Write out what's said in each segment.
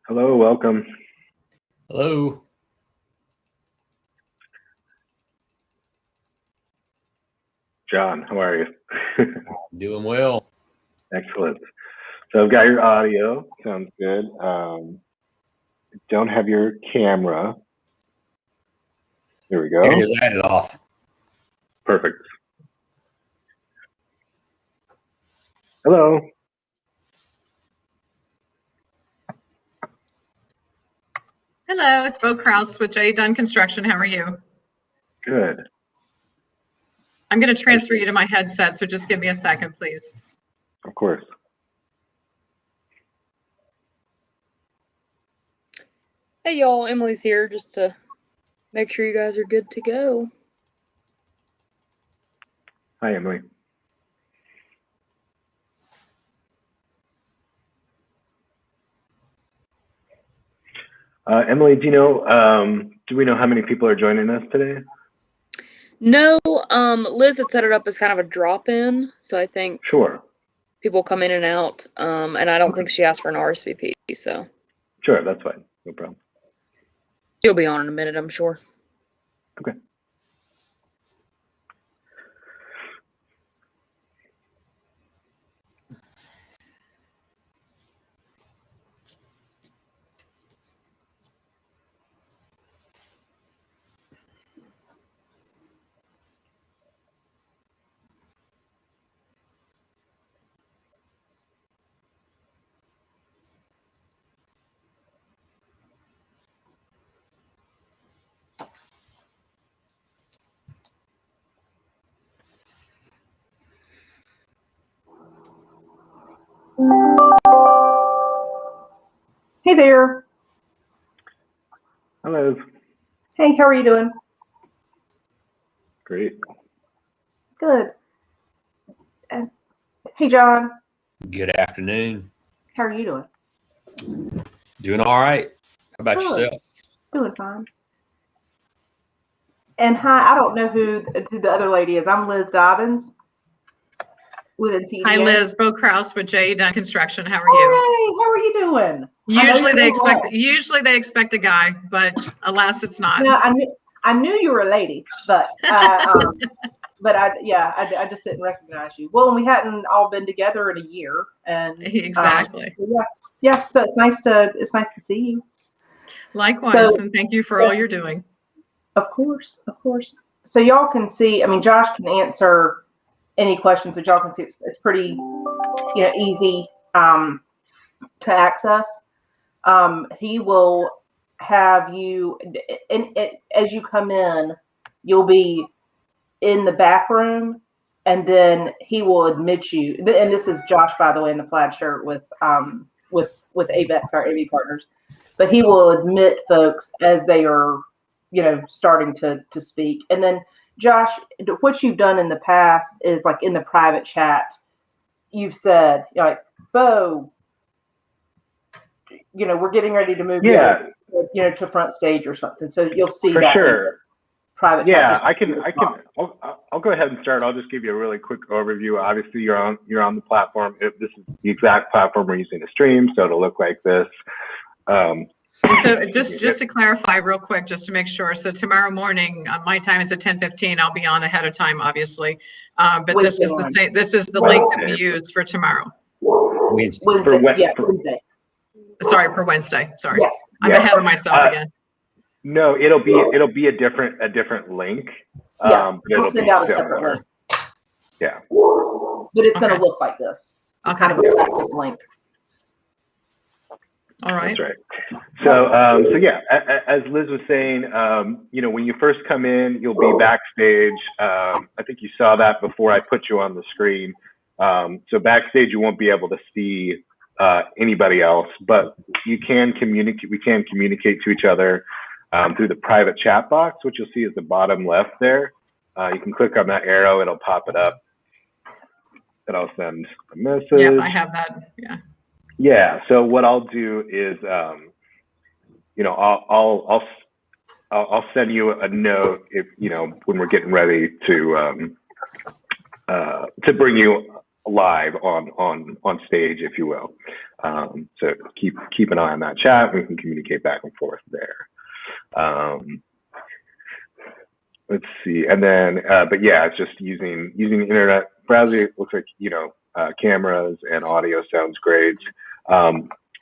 Hello, welcome. Hello. John, how are you? Doing well. Excellent. So I've got your audio. Sounds good. Don't have your camera. There we go. Here, just add it off. Perfect. Hello. Hello, it's Bo Kraus with J. Dunn Construction. How are you? Good. I'm going to transfer you to my headset, so just give me a second, please. Of course. Hey y'all, Emily's here just to make sure you guys are good to go. Hi, Emily. Emily, do we know how many people are joining us today? No, Liz had set it up as kind of a drop-in, so I think Sure. people come in and out, and I don't think she asked for an RSVP, so Sure, that's fine. No problem. she'll be on in a minute, I'm sure. Okay. Hey there. Hello. Hey, how are you doing? Great. Good. Hey, John. Good afternoon. How are you doing? Doing all right. How about Good. yourself? Doing fine. And hi, I don't know who the other lady is. I'm Liz Dobbins with NCEDA. Hi, Liz. Bo Kraus with J. Dunn Construction. How are you? Hey, how are you doing? Usually they expect a guy, but alas, it's not. No, I knew you were a lady, but I just didn't recognize you. Well, we hadn't all been together in a year, and Exactly. Yeah. So it's nice to see you. Likewise, and thank you for all you're doing. Of course. So y'all can see. I mean, Josh can answer any questions, so y'all can see it's pretty, easy to access. He will have you, and as you come in, you'll be in the back room, and then he will admit you. And this is Josh, by the way, in the plaid shirt with AVEX, our AV partners. But he will admit folks as they are, starting to speak. And then, Josh, what you've done in the past is, like, in the private chat, you've said, Bo, we're getting ready to move to front stage or something. So you'll see For that sure. Private chat. Yeah, I'll go ahead and start. I'll just give you a really quick overview. Obviously, you're on the platform. This is the exact platform we're using to stream, so it'll look like this. And so just to clarify real quick, just to make sure. So tomorrow morning, my time is at 10:15. I'll be on ahead of time, obviously. But this is the same. This is the link that we use for tomorrow. Wednesday. Wednesday. Sorry, for Wednesday. Sorry, Yes. I'm ahead of myself again. No, it'll be a different link. Yeah, but we'll send out a separate link. Yeah. But it's going to look like this. It's Okay. kind of like this link. All right. That's right. So yeah, as Liz was saying, when you first come in, you'll be backstage. I think you saw that before I put you on the screen. So backstage, you won't be able to see anybody else, but you can communicate. We can communicate to each other through the private chat box, which you'll see at the bottom left there. You can click on that arrow; it'll pop it up, and I'll send a message. Yeah, I have that. Yeah. Yeah. So what I'll do is, I'll send you a note if when we're getting ready to bring you live on stage, if you will. So keep an eye on that chat. We can communicate back and forth there. Let's see, and then, but yeah, it's just using the internet browser. It looks like, cameras and audio sounds great.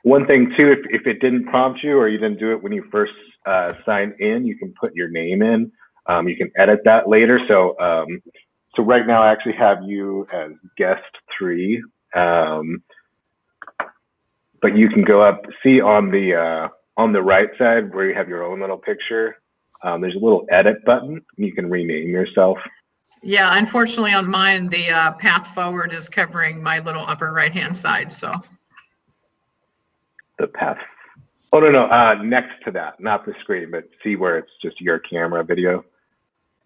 One thing too, if it didn't prompt you or you didn't do it when you first signed in, you can put your name in. You can edit that later. So right now I actually have you as guest 3, but you can go up, see on the right side where you have your own little picture. There's a little edit button. You can rename yourself. Yeah, unfortunately on mine, the path forward is covering my little upper right-hand side, so. The path. Oh, no, next to that, not the screen, but see where it's just your camera video.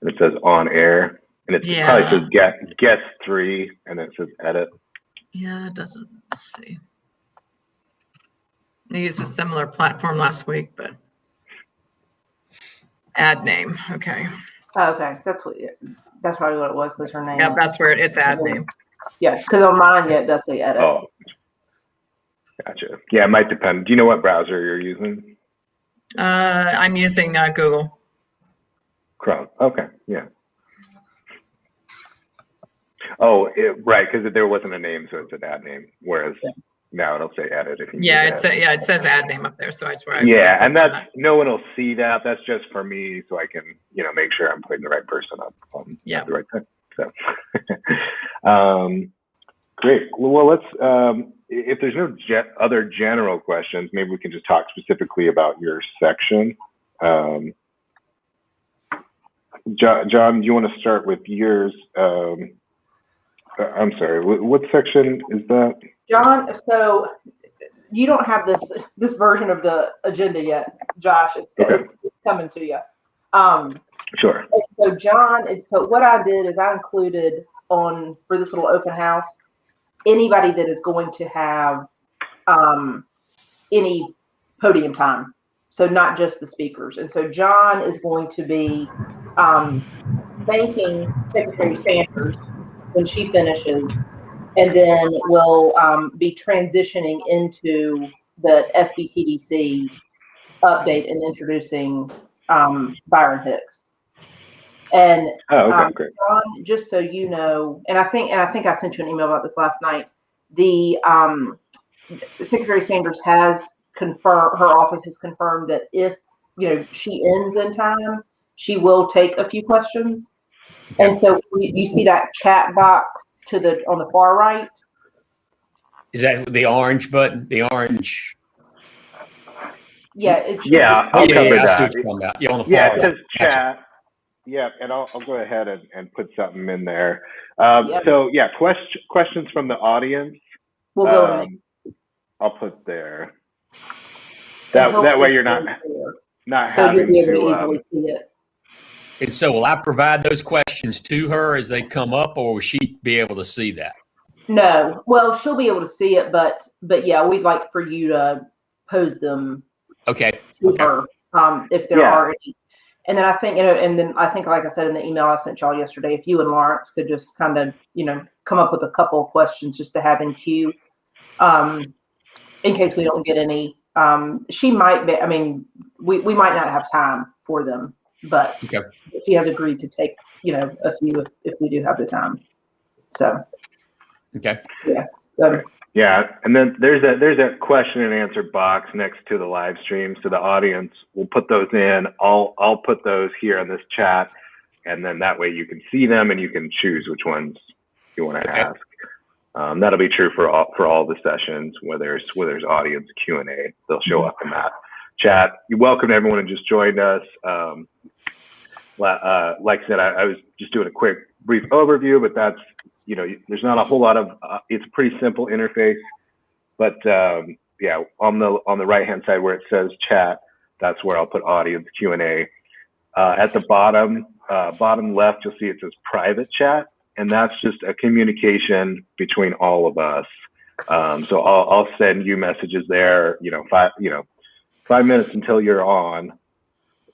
And it says on air. And it probably says guest 3, and then it says edit. Yeah, it doesn't, let's see. I used a similar platform last week, but add name, okay. Oh, okay, that's probably what it was, was her name. Yeah, that's where it's add name. Yeah, because on mine, it does say edit. Oh, gotcha. Yeah, it might depend. Do you know what browser you're using? I'm using Google. Chrome. Okay, yeah. Oh, right, because there wasn't a name, so it's an ad name. Whereas now it'll say edit. If you it says ad name up there, so that's where I. Yeah, and no one will see that. That's just for me, so I can make sure I'm putting the right person up at the right time. So, great. Well, let's. If there's no other general questions, maybe we can just talk specifically about your section. John, do you want to start with yours? I'm sorry, what section is that? John, so you don't have this version of the agenda yet, Josh. It's coming to you. Sure. So John, so what I did is I included for this little open house, anybody that is going to have any podium time. So not just the speakers. And so John is going to be thanking Secretary Sanders when she finishes, and then we'll be transitioning into the SBTDC update and introducing Byron Hicks. And great. John, just so you know, and I think I sent you an email about this last night. The Secretary Sanders has confirmed, her office has confirmed that if she ends in time, she will take a few questions. And so you see that chat box on the far right. Is that the orange button? The orange. Yeah. I'll cover that. Yeah, on the far right. It says chat. Gotcha. Yeah, and I'll go ahead and put something in there. So questions from the audience. We'll go in. I'll put there. That way you're not so having you'll be able to easily see it. And so will I provide those questions to her as they come up, or will she be able to see that? No. Well, she'll be able to see it, but yeah, we'd like for you to pose them to her if there are any. And then I think, like I said in the email I sent y'all yesterday, if you and Lawrence could just kind of, come up with a couple of questions just to have in queue, in case we don't get any. She might be, we might not have time for them, but she has agreed to take, a few if we do have the time. So. Okay. Yeah. Yeah, and then there's a question and answer box next to the live stream, so the audience will put those in. I'll put those here in this chat, and then that way you can see them and you can choose which ones you want to ask. That'll be true for all the sessions where there's audience Q&A. They'll show up in that chat. You're welcome to everyone who just joined us. Like I said, I was just doing a quick brief overview, but that's. There's not a whole lot of. It's a pretty simple interface, but on the right hand side where it says chat, that's where I'll put audience Q&A. At the bottom left, you'll see it says private chat, and that's just a communication between all of us. So I'll send you messages there. 5 minutes until you're on.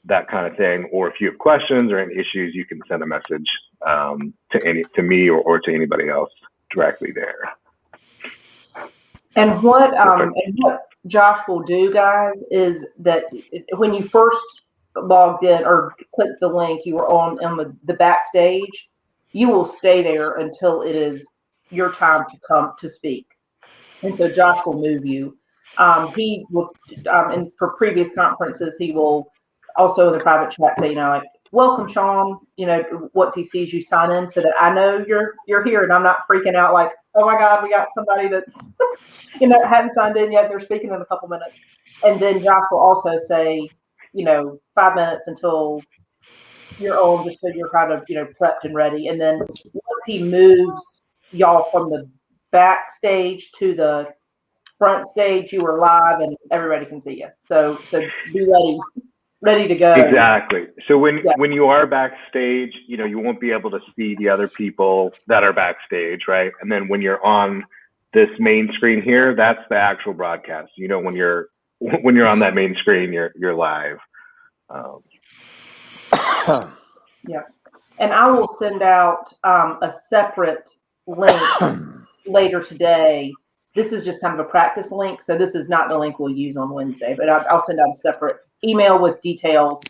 That kind of thing, or if you have questions or any issues, you can send a message to me or to anybody else directly there. And what Josh will do, guys, is that when you first logged in or clicked the link, you were on the backstage. You will stay there until it is your time to come to speak. And so Josh will move you. He will, and for previous conferences, he will also in the private chat say, like, welcome, Sean. Once he sees you sign in, so that I know you're here and I'm not freaking out like, oh my God, we got somebody that's hadn't signed in yet. They're speaking in a couple minutes. And then Josh will also say, 5 minutes until you're on, just so you're kind of, prepped and ready. And then once he moves y'all from the backstage to the front stage, you are live and everybody can see you. So be ready to go. Exactly. So when you are backstage, you won't be able to see the other people that are backstage, right? And then when you're on this main screen here, that's the actual broadcast. When you're on that main screen, you're live. Yeah. And I will send out a separate link later today. This is just kind of a practice link. So this is not the link we'll use on Wednesday, but I'll send out a separate email with details.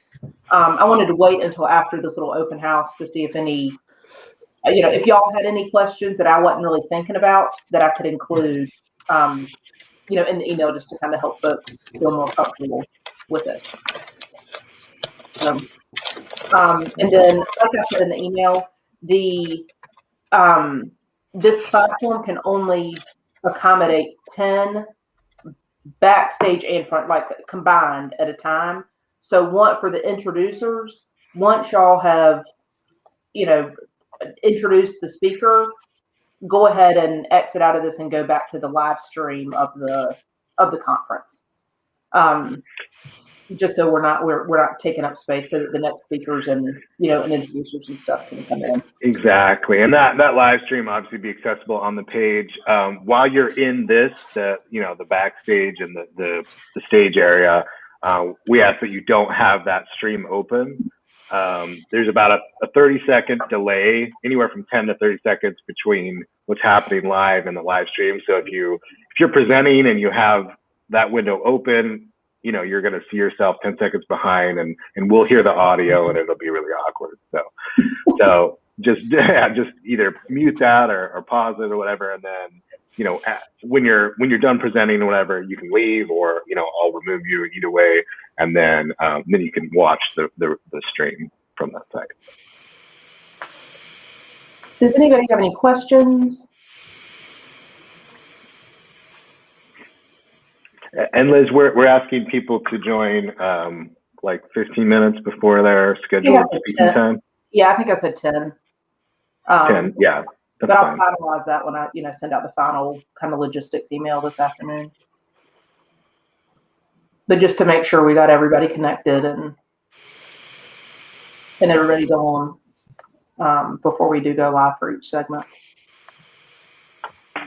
I wanted to wait until after this little open house to see if any, if y'all had any questions that I wasn't really thinking about that I could include, in the email, just to kind of help folks feel more comfortable with it. And then, like I said in the email, this platform can only accommodate 10 backstage and front, like combined at a time. So for the introducers, once y'all have, introduced the speaker, go ahead and exit out of this and go back to the live stream of the conference. Just so we're not taking up space, so that the next speakers and and introducers and stuff can come in. Exactly, and that live stream obviously be accessible on the page while you're in this, the backstage and the stage area. We ask that you don't have that stream open. There's about a 30-second delay, anywhere from 10 to 30 seconds between what's happening live and the live stream. So if you're presenting and you have that window open, you're going to see yourself 10 seconds behind, and we'll hear the audio and it'll be really awkward. So just either mute that or pause it or whatever. And then, when you're done presenting or whatever, you can leave, or, I'll remove you either way. And then you can watch the stream from that side. Does anybody have any questions? And Liz, we're asking people to join like 15 minutes before their scheduled speaking time. Yeah, I think I said 10. 10, yeah. But I'll finalize that when I, send out the final kind of logistics email this afternoon. But just to make sure we got everybody connected and everybody's on before we do go live for each segment.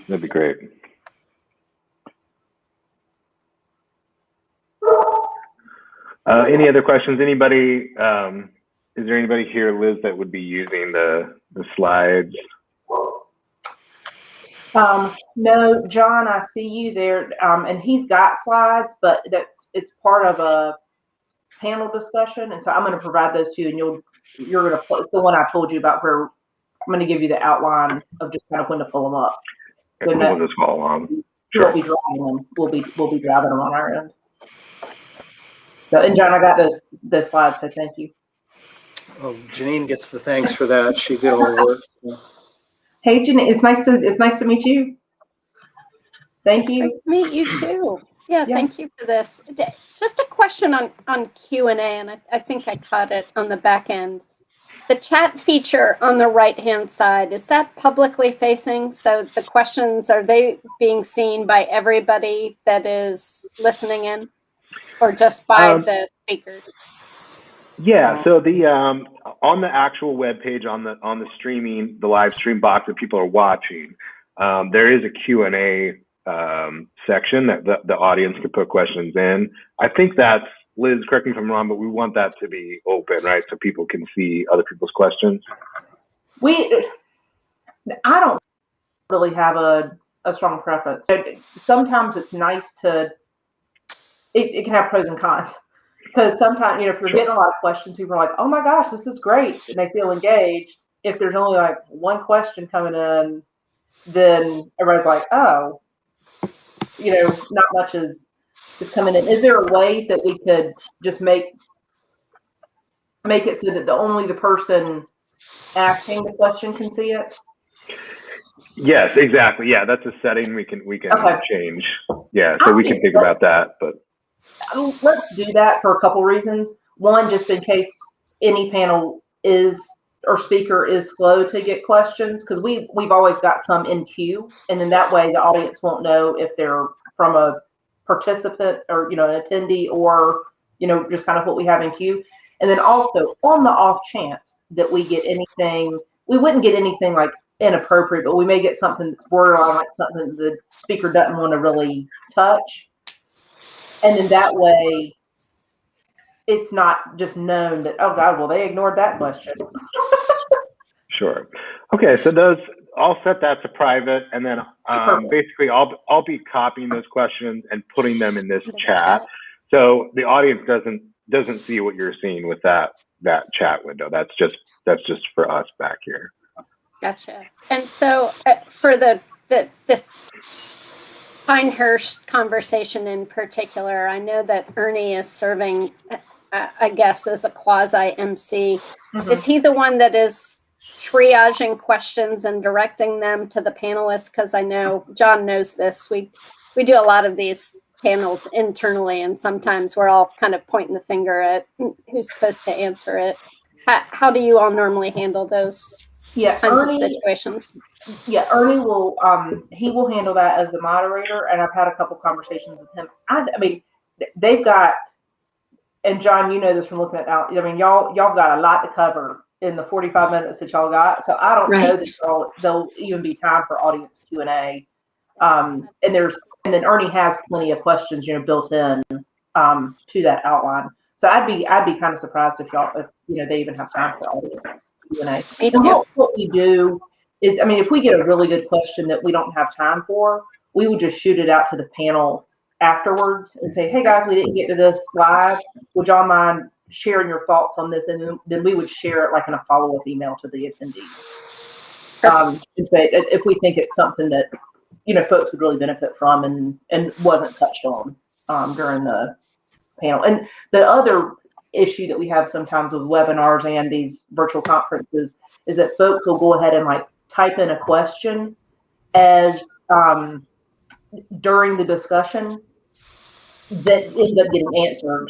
That'd be great. Any other questions? Anybody? Is there anybody here, Liz, that would be using the slides? No, John, I see you there, and he's got slides, but it's part of a panel discussion, and so I'm going to provide those to you, and you're going to it's the one I told you about, where I'm going to give you the outline of just kind of when to pull them up. So we'll just follow along. Sure. We'll be driving them. We'll be driving them on our end. So, and John, I got those slides, so thank you. Oh, Janine gets the thanks for that. She did all the work. Yeah. Hey, Janine, it's nice to meet you. Thank you. Nice to meet you too. Yeah, thank you for this. Just a question on Q&A, and I think I caught it on the back end. The chat feature on the right-hand side, is that publicly facing? So the questions, are they being seen by everybody that is listening in, or just by the speakers? Yeah, so the on the actual web page, on the streaming, the live stream box that people are watching, there is a Q&A section that the audience can put questions in. I think that's, Liz, correct me if I'm wrong, but we want that to be open, right? So people can see other people's questions. I don't really have a a strong preference. Sometimes it's nice to, it can have pros and cons. Because sometimes, if you're getting a lot of questions, people are like, oh my gosh, this is great. And they feel engaged. If there's only like one question coming in, then everybody's like, oh, not much is coming in. Is there a way that we could just make it so that only the person asking the question can see it? Yes, exactly. Yeah, that's a setting we can Okay. change. Yeah, so we can think about that. But let's do that for a couple reasons. One, just in case any panel or speaker is slow to get questions, because we've always got some in queue, and then that way the audience won't know if they're from a participant or an attendee, or just kind of what we have in queue. And then also, on the off chance that we get anything, we wouldn't get anything like inappropriate, but we may get something that's borderline, like something the speaker doesn't want to really touch. And then that way, it's not just known that, oh God, well, they ignored that question. Sure. Okay, so I'll set that to private, and then basically I'll be copying those questions and putting them in this chat, so the audience doesn't see what you're seeing with that chat window. That's just for us back here. Gotcha. And so for this Pinehurst conversation in particular, I know that Ernie is serving, I guess, as a quasi MC. Mm-hmm. Is he the one that is triaging questions and directing them to the panelists? Because I know John knows this. We do a lot of these panels internally, and sometimes we're all kind of pointing the finger at who's supposed to answer it. How do you all normally handle those kinds of situations? Yeah, Ernie will he will handle that as the moderator, and I've had a couple conversations with him. I mean, they've got, and John, you know this from looking at out. I mean, y'all got a lot to cover in the 45 minutes that y'all got. So I don't know that there'll even be time for audience Q&A. And then Ernie has plenty of questions, built in to that outline. So I'd be kind of surprised if they even have time for audience Q&A. And what we do is, I mean, if we get a really good question that we don't have time for, we would just shoot it out to the panel afterwards and say, hey guys, we didn't get to this live. Would y'all mind sharing your thoughts on this? And then we would share it like in a follow-up email to the attendees. And say if we think it's something that folks would really benefit from and wasn't touched on during the panel. And the other issue that we have sometimes with webinars and these virtual conferences is that folks will go ahead and like type in a question as during the discussion that ends up getting answered,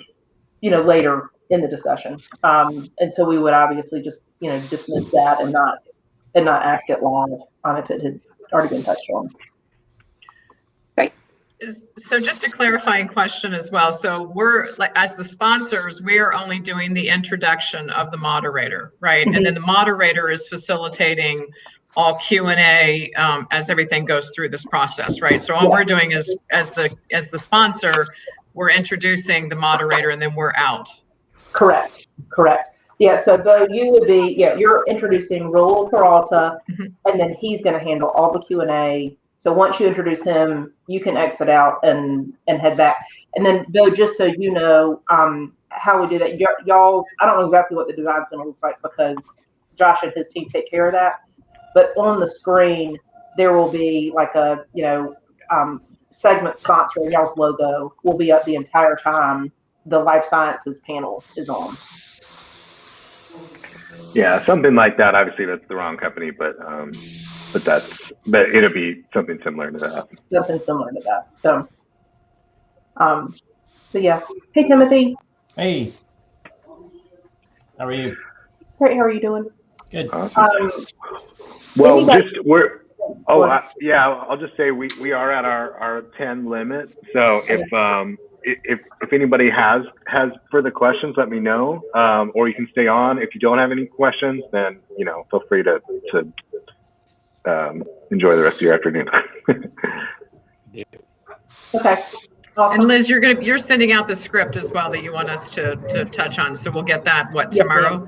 later in the discussion. And so we would obviously just, dismiss that and not ask it live if it had already been touched on. So just a clarifying question as well. So we're like, as the sponsors, we are only doing the introduction of the moderator, right? Mm-hmm. And then the moderator is facilitating all Q&A as everything goes through this process, right? So all we're doing is, as the sponsor, we're introducing the moderator and then we're out. Correct. Yeah, so Bo, you would be, you're introducing Raul Peralta, mm-hmm. and then he's going to handle all the Q&A. So once you introduce him, you can exit out and head back. And then, Bo, just so you know how we do that, y'all's, I don't know exactly what the design's going to look like because Josh and his team take care of that. But on the screen, there will be like a, segment sponsor, and y'all's logo will be up the entire time the life sciences panel is on. Yeah, something like that. Obviously, that's the wrong company, but it'll be something similar to that. Something similar to that. So yeah. Hey, Timothy. Hey. How are you? Great. How are you doing? Good. Awesome. I'll just say we are at our 10 limit. So if anybody has further questions, let me know. Or you can stay on. If you don't have any questions, then feel free to enjoy the rest of your afternoon. Okay. Awesome. And Liz, you're sending out the script as well that you want us to touch on. So we'll get that tomorrow?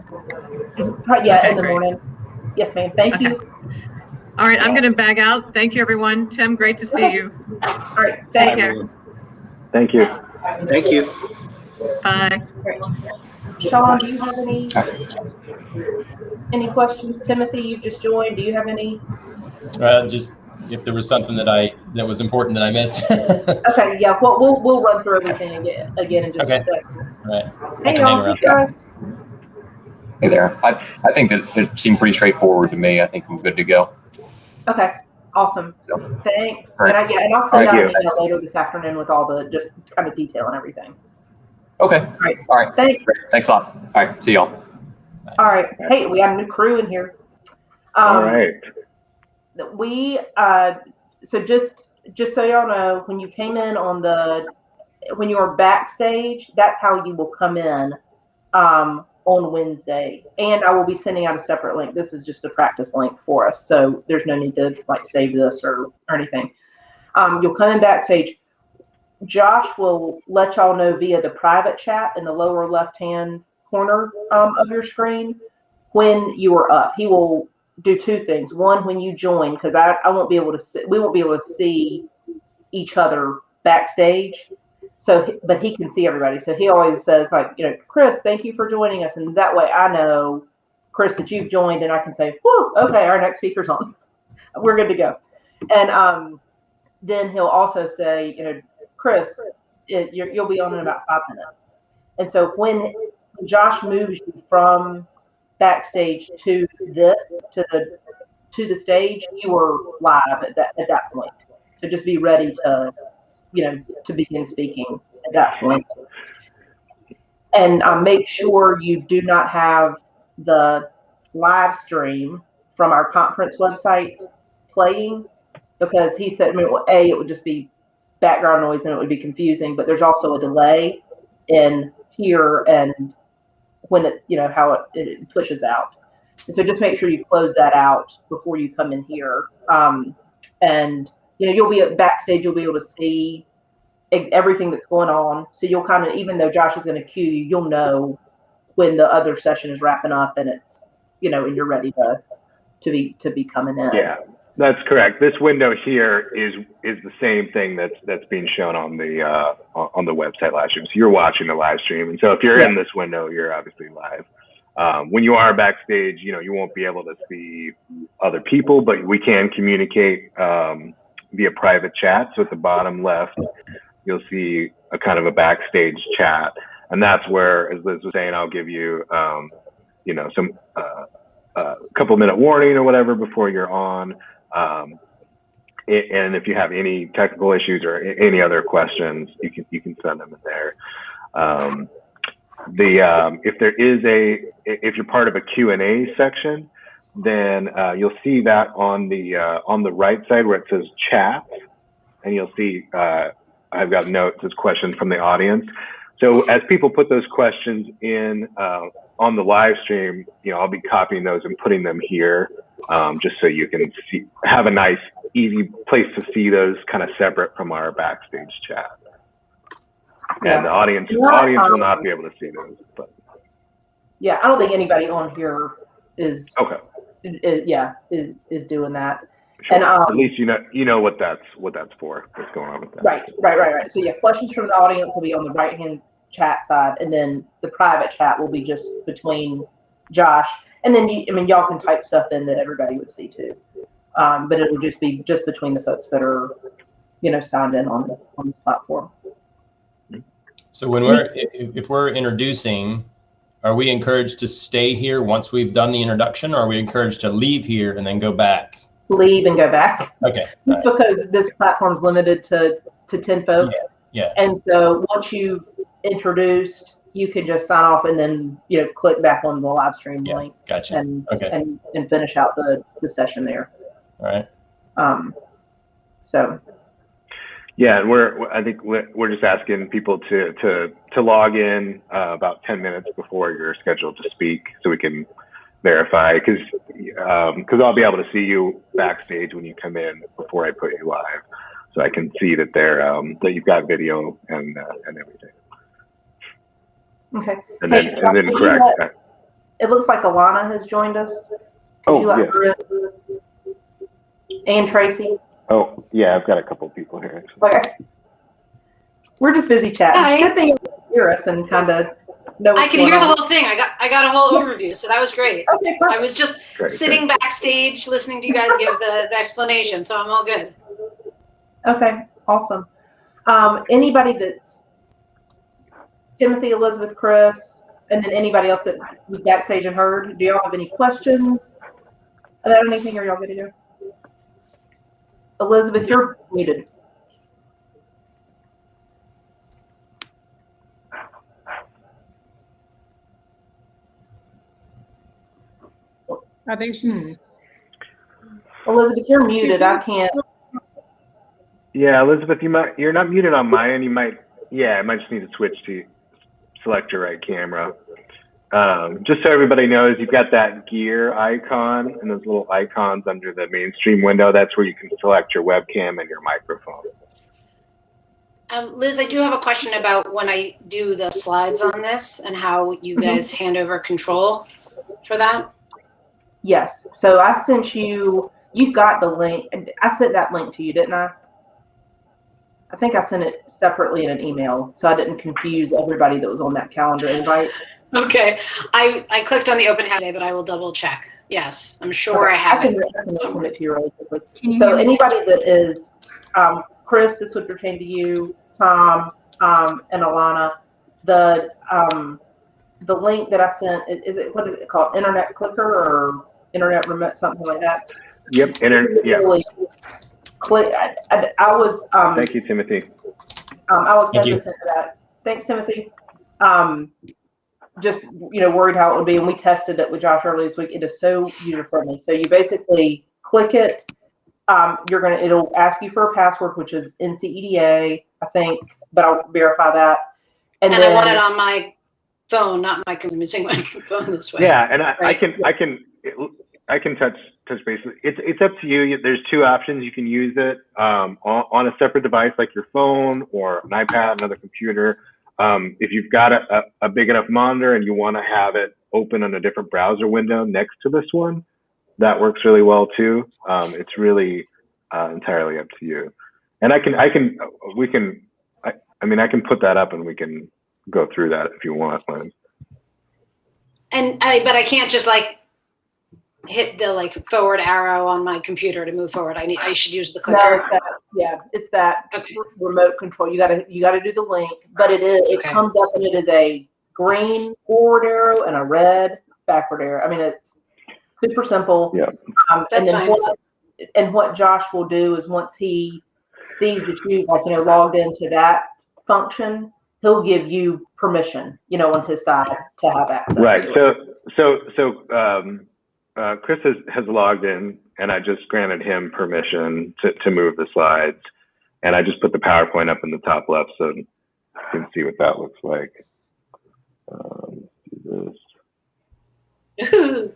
Yes, in the morning. Yes, ma'am. Thank you. All right, I'm going to bag out. Thank you, everyone. Tim, great to see you. All right. Take Thank you. care. Thank you. Thank you. Bye. Sean, do you have any questions? Timothy, you just joined. Do you have any? Just if there was something that was important that I missed. Okay, yeah. Well, we'll run through everything again in just a second. All right. Hey, y'all, guys. Hey there. I think that it seemed pretty straightforward to me. I think I'm good to go. Okay, awesome. So, Thanks. all right. And I'll send out Thank an email later this afternoon with all the just kind of detail and everything. Okay. All right. Thanks. Great. Thanks a lot. All right. See y'all. All right. Hey, we have a new crew in here. All right. We so just so y'all know, when you came in when you were backstage, that's how you will come in on Wednesday. And I will be sending out a separate link. This is just a practice link for us, so there's no need to like save this or anything. You'll come in backstage. Josh will let y'all know via the private chat in the lower left-hand corner of your screen when you are up. He will do two things. One, when you join, because I won't be able to we won't be able to see each other backstage. So, but he can see everybody. So he always says, like, Chris, thank you for joining us. And that way I know, Chris, that you've joined, and I can say, whew, okay, our next speaker's on. We're good to go. And then he'll also say, Chris, you'll be on in about 5 minutes. And so when Josh moves you from backstage to the stage, you are live at that point. So just be ready to begin speaking at that point. And make sure you do not have the live stream from our conference website playing, because he said, it would just be background noise and it would be confusing, but there's also a delay in here and when how it pushes out. And so just make sure you close that out before you come in here. And you'll be at backstage, you'll be able to see everything that's going on. So you'll kind of, even though Josh is going to cue you, you'll know when the other session is wrapping up and it's, and you're ready to be coming in. Yeah, that's correct. This window here is the same thing that's being shown on the website live stream. So you're watching the live stream, and so if you're in this window, you're obviously live. When you are backstage, you won't be able to see other people, but we can communicate via private chat. So at the bottom left, you'll see a kind of a backstage chat, and that's where, as Liz was saying, I'll give you some couple minute warning or whatever before you're on. And if you have any technical issues or any other questions, you can send them in there. If you're part of a Q&A section, then you'll see that on the right side where it says chat, and you'll see I've got notes as questions from the audience. So as people put those questions in on the live stream, I'll be copying those and putting them here, just so you can have a nice, easy place to see those kind of separate from our backstage chat. Yeah. And the audience will not be able to see those. But yeah, I don't think anybody on here is okay. Is doing that. Sure. And at least you know what that's for. What's going on with that? Right. So yeah, questions from the audience will be on the right hand chat side, and then the private chat will be just between Josh, and then y'all can type stuff in that everybody would see too. But it will just be between the folks that are signed in on this platform. So if we're introducing, are we encouraged to stay here once we've done the introduction, or are we encouraged to leave here and then go back? Leave and go back. Okay. Right. Because this platform is limited to 10 folks. Yeah. And so once you've introduced, you can just sign off and then click back on the live stream link. Gotcha. And finish out the session there. All right. So. Yeah, and I think we're just asking people to log in about 10 minutes before you're scheduled to speak, so we can verify, because I'll be able to see you backstage when you come in before I put you live, so I can see that that you've got video and everything. Okay. And then correct. It looks like Alana has joined us. Oh, yeah. And Tracy. Oh, yeah, I've got a couple people here, actually. Okay. We're just busy chatting. Hi. Good thing you can hear us and kind of know what's I could going hear the on. whole thing. I got a whole overview, so that was great. Okay, I perfect. was just Great, sitting backstage listening to you guys give the explanation, so I'm all good. Okay, awesome. Anybody that's Timothy, Elizabeth, Chris, and then anybody else that was backstage and heard, do y'all have any questions about anything, or y'all good to go? Elizabeth, you're muted. I think she's. Elizabeth, you're muted. I can't. Yeah, Elizabeth, you're not muted on my end. You might just need to switch to select your right camera. Just so everybody knows, you've got that gear icon and those little icons under the mainstream window. That's where you can select your webcam and your microphone. Liz, I do have a question about when I do the slides on this and how you guys hand over control for that. Yes. So I sent you. You've got the link. I sent that link to you, didn't I? I think I sent it separately in an email, so I didn't confuse everybody that was on that calendar invite. Okay. I clicked on the open house today, but I will double check. Yes, I'm sure I have it. I can open it to you really quickly. So anybody that is, Chris, this would pertain to you, Tom, and Alana. The link that I sent, what is it called? Internet Clicker or Internet Remote, something like that? Yep. Click. I was. Thank you, Timothy. I was hesitant to that. Thanks, Timothy. Just worried how it would be, and we tested it with Josh earlier this week. It is so user friendly. So you basically click it. It'll ask you for a password, which is NCEDA, I think, but I'll verify that. And then, I want it on my phone, not my using my phone this way. Yeah, and I can touch base. It's up to you. There's two options. You can use it on a separate device like your phone or an iPad, another computer. If you've got a big enough monitor and you want to have it open on a different browser window next to this one, that works really well too. It's really entirely up to you. And I can put that up and we can go through that if you want, Lynn. But I can't just hit the forward arrow on my computer to move forward. I should use the clicker. No, it's that okay. Remote control. You gotta do the link, but it comes up and it is a green forward arrow and a red backward arrow. I mean, it's super simple. Yeah. That's fine. What Josh will do is once he sees that you logged into that function, he'll give you permission, on his side to have access. Right. So Chris has logged in, and I just granted him permission to move the slides, and I just put the PowerPoint up in the top left so you can see what that looks like. Do this.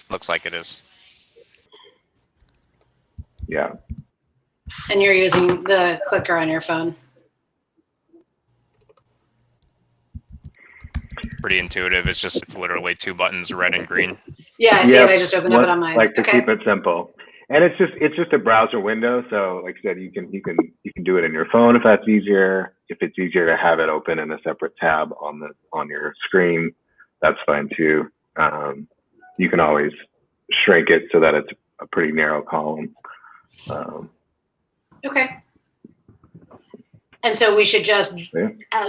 Looks like it is. Yeah. And you're using the clicker on your phone. Pretty intuitive. It's literally two buttons, red and green. Yeah, I see it. I just opened it on mine. To keep it simple. And it's just a browser window. So like I said, you can do it in your phone if that's easier. If it's easier to have it open in a separate tab on your screen, that's fine too. You can always shrink it so that it's a pretty narrow column. Okay. And so we should just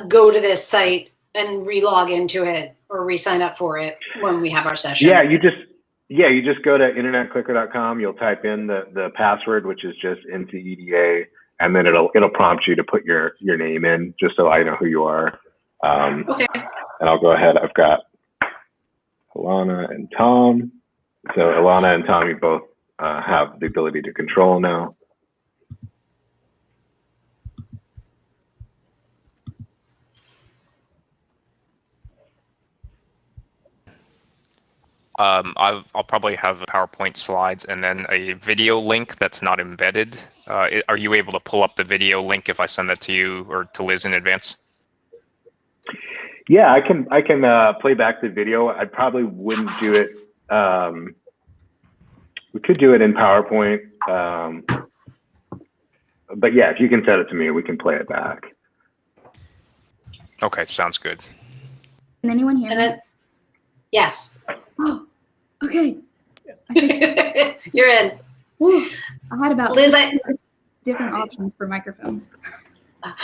go to this site and re-log into it or re-sign up for it when we have our session. Yeah, you just go to internetclicker.com. You'll type in the password, which is just NCEDA, and then it'll prompt you to put your name in, just so I know who you are. Okay. And I'll go ahead. I've got Alana and Tom. So Alana and Tom, you both have the ability to control now. I'll probably have PowerPoint slides and then a video link that's not embedded. Are you able to pull up the video link if I send that to you or to Liz in advance? Yeah, I can play back the video. I probably wouldn't do it We could do it in PowerPoint. But yeah, if you can send it to me, we can play it back. Okay, sounds good. Can anyone hear me? Yes. Oh, okay. You're in. Whew. I had about Liz, 6 different options for microphones.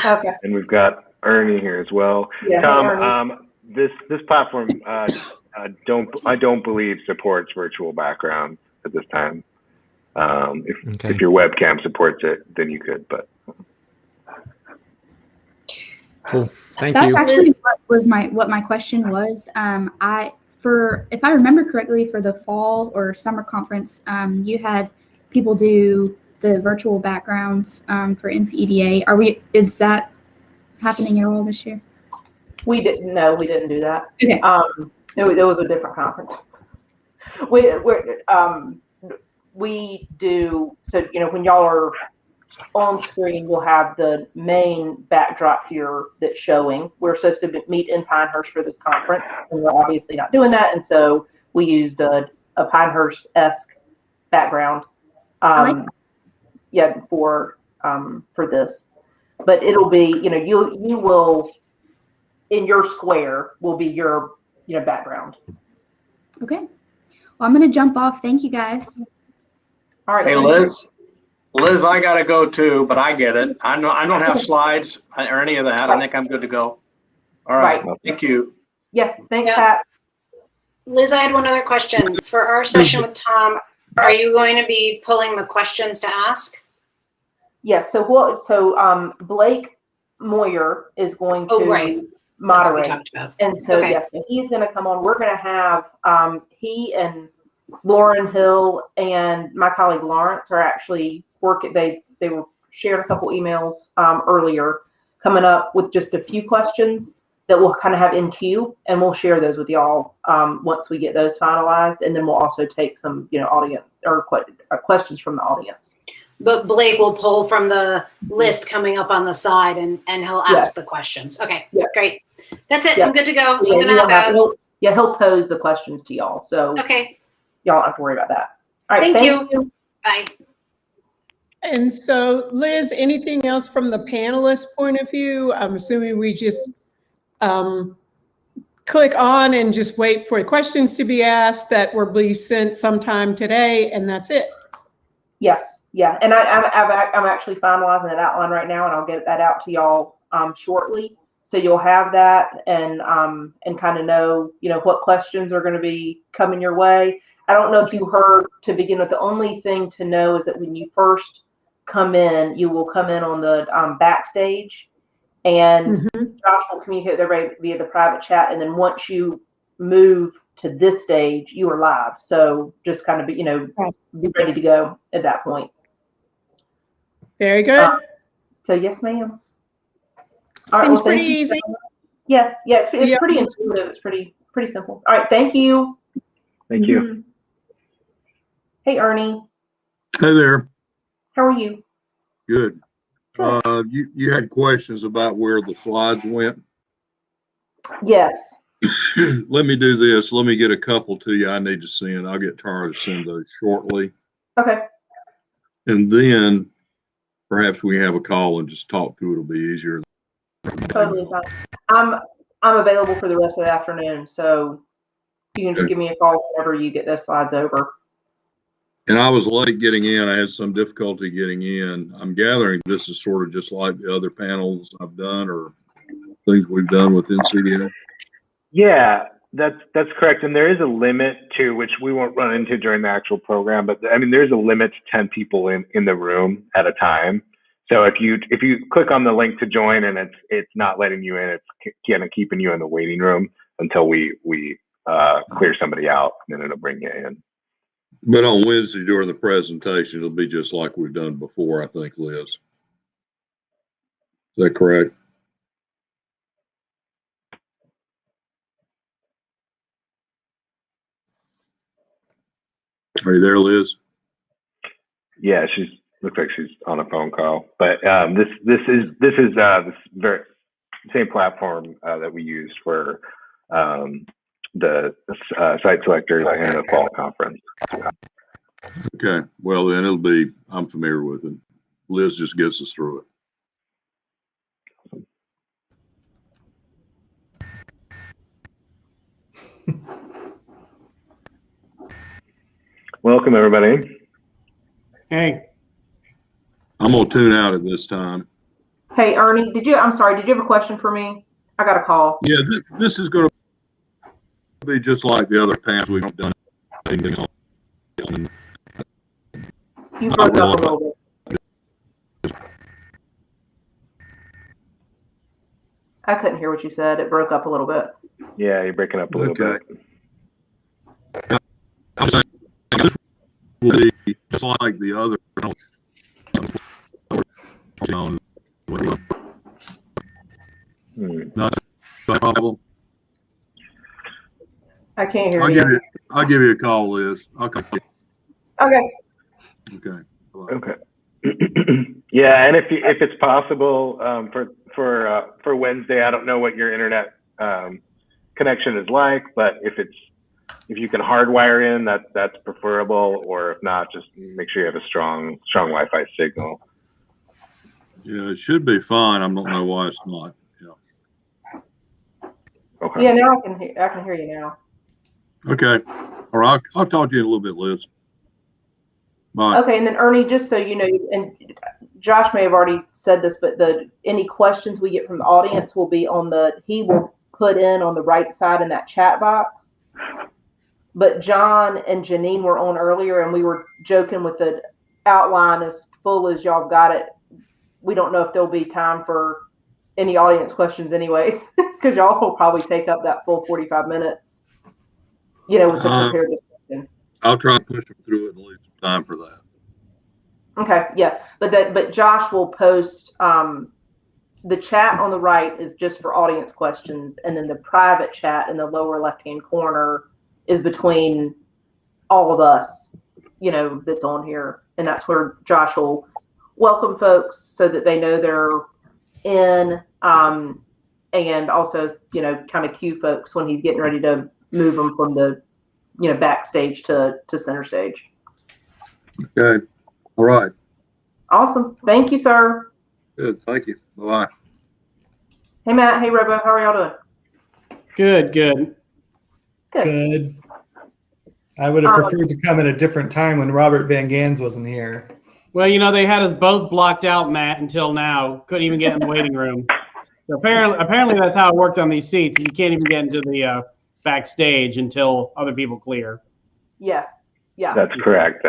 Okay. And we've got Ernie here as well. Yeah, Tom, this platform I don't believe supports virtual background at this time. If your webcam supports it, then you could. But cool. Thank That's you. That's actually what my question was. If I remember correctly, for the fall or summer conference, you had people do the virtual backgrounds for NCEDA. Is that happening at all this year? We didn't. No, we didn't do that. Okay. It was a different conference. We do. So when y'all are on screen, we'll have the main backdrop here that's showing. We're supposed to meet in Pinehurst for this conference, and we're obviously not doing that. And so we used a Pinehurst-esque background. For this, but it'll be, you will, in your square will be your, background. Okay. Well, I'm going to jump off. Thank you, guys. All right. Hey, Liz, I got to go too, but I get it. I don't have slides or any of that. I think I'm good to go. All right. Thank you. Yeah. Thanks, Pat. Liz, I had one other question. For our session with Tom, are you going to be pulling the questions to ask? Yes. So Blake Moyer is going to moderate. And so, yes, so he's going to come on. We're going to have he and Lauren Hill and my colleague Lawrence are actually working. They were shared a couple emails earlier, coming up with just a few questions that we'll kind of have in queue, and we'll share those with y'all once we get those finalized, and then we'll also take some audience or questions from the audience. But Blake will pull from the list coming up on the side, and he'll ask the questions. Okay, great. That's it. I'm good to go. I'm gonna hop out. He'll pose the questions to y'all. So okay, y'all don't have to worry about that. All right, thank you. Bye. And so, Liz, anything else from the panelist point of view? I'm assuming we just click on and just wait for the questions to be asked that will be sent sometime today, and that's it. Yes, yeah, and I'm actually finalizing that outline right now, and I'll get that out to y'all shortly. So you'll have that and kind of know what questions are going to be coming your way. I don't know if you heard to begin with. The only thing to know is that when you first come in, you will come in on the backstage, and Josh will communicate with everybody via the private chat. And then once you move to this stage, you are live. So just kind of be ready to go at that point. Very good. So yes, ma'am. Seems pretty easy. Yes, it's pretty intuitive. It's pretty simple. All right, thank you. Thank you. Hey, Ernie. Hey there. How are you? Good. You had questions about where the slides went? Yes. Let me do this. Let me get a couple to you I need to send. I'll get Tara to send those shortly. Okay. And then perhaps we have a call and just talk through it. It'll be easier. Totally fine. I'm available for the rest of the afternoon, so you can just give me a call whenever you get those slides over. And I was late getting in. I had some difficulty getting in. I'm gathering this is sort of just like the other panels I've done or things we've done with NCEDA. Yeah, that's correct. And there is a limit to which we won't run into during the actual program, but I mean, there's a limit to 10 people in the room at a time. So if you click on the link to join and it's not letting you in, it's kind of keeping you in the waiting room until we clear somebody out, and then it'll bring you in. But on Wednesday during the presentation, it'll be just like we've done before, I think, Liz. Is that correct? Are you there, Liz? Yeah, looks like she's on a phone call. But this is this very same platform that we used for the site selectors and the fall conference. Okay. Well, then I'm familiar with it. Liz just gets us through it. Welcome, everybody. Hey. I'm going to tune out at this time. Hey, Ernie, I'm sorry, did you have a question for me? I got a call. Yeah, this is going to be just like the other panels we've done. You broke up a little bit. I couldn't hear what you said. It broke up a little bit. Yeah, you're breaking up a little bit. I'm saying this will be just like the other. Not a problem. I can't hear you. I'll give you a call, Liz. I'll call you. Okay. Okay. Okay. Yeah, and if it's possible for Wednesday, I don't know what your internet connection is like, but if you can hardwire in, that's preferable. Or if not, just make sure you have a strong Wi-Fi signal. Yeah, it should be fine. I don't know why it's not. Yeah. Okay. Yeah, now I can hear you now. Okay. All right. I'll talk to you in a little bit, Liz. Bye. Okay, and then Ernie, just so you know, and Josh may have already said this, but any questions we get from the audience will be he will put in on the right side in that chat box. But John and Janine were on earlier, and we were joking with the outline as full as y'all got it. We don't know if there'll be time for any audience questions anyways, because y'all will probably take up that full 45 minutes, with the prepared discussion. I'll try to push them through it and leave some time for that. Okay, yeah, but Josh will post the chat on the right is just for audience questions, and then the private chat in the lower left-hand corner is between all of us, that's on here, and that's where Josh will welcome folks so that they know they're in, and also kind of cue folks when he's getting ready to move them from the backstage to center stage. Okay. All right. Awesome. Thank you, sir. Good. Thank you. Bye-bye. Hey, Matt. Hey, Robo. How are y'all doing? Good. I would have preferred to come at a different time when Robert Van Gans wasn't here. Well, they had us both blocked out, Matt, until now. Couldn't even get in the waiting room. So apparently that's how it works on these seats. You can't even get into the backstage until other people clear. Yes. Yeah. That's correct.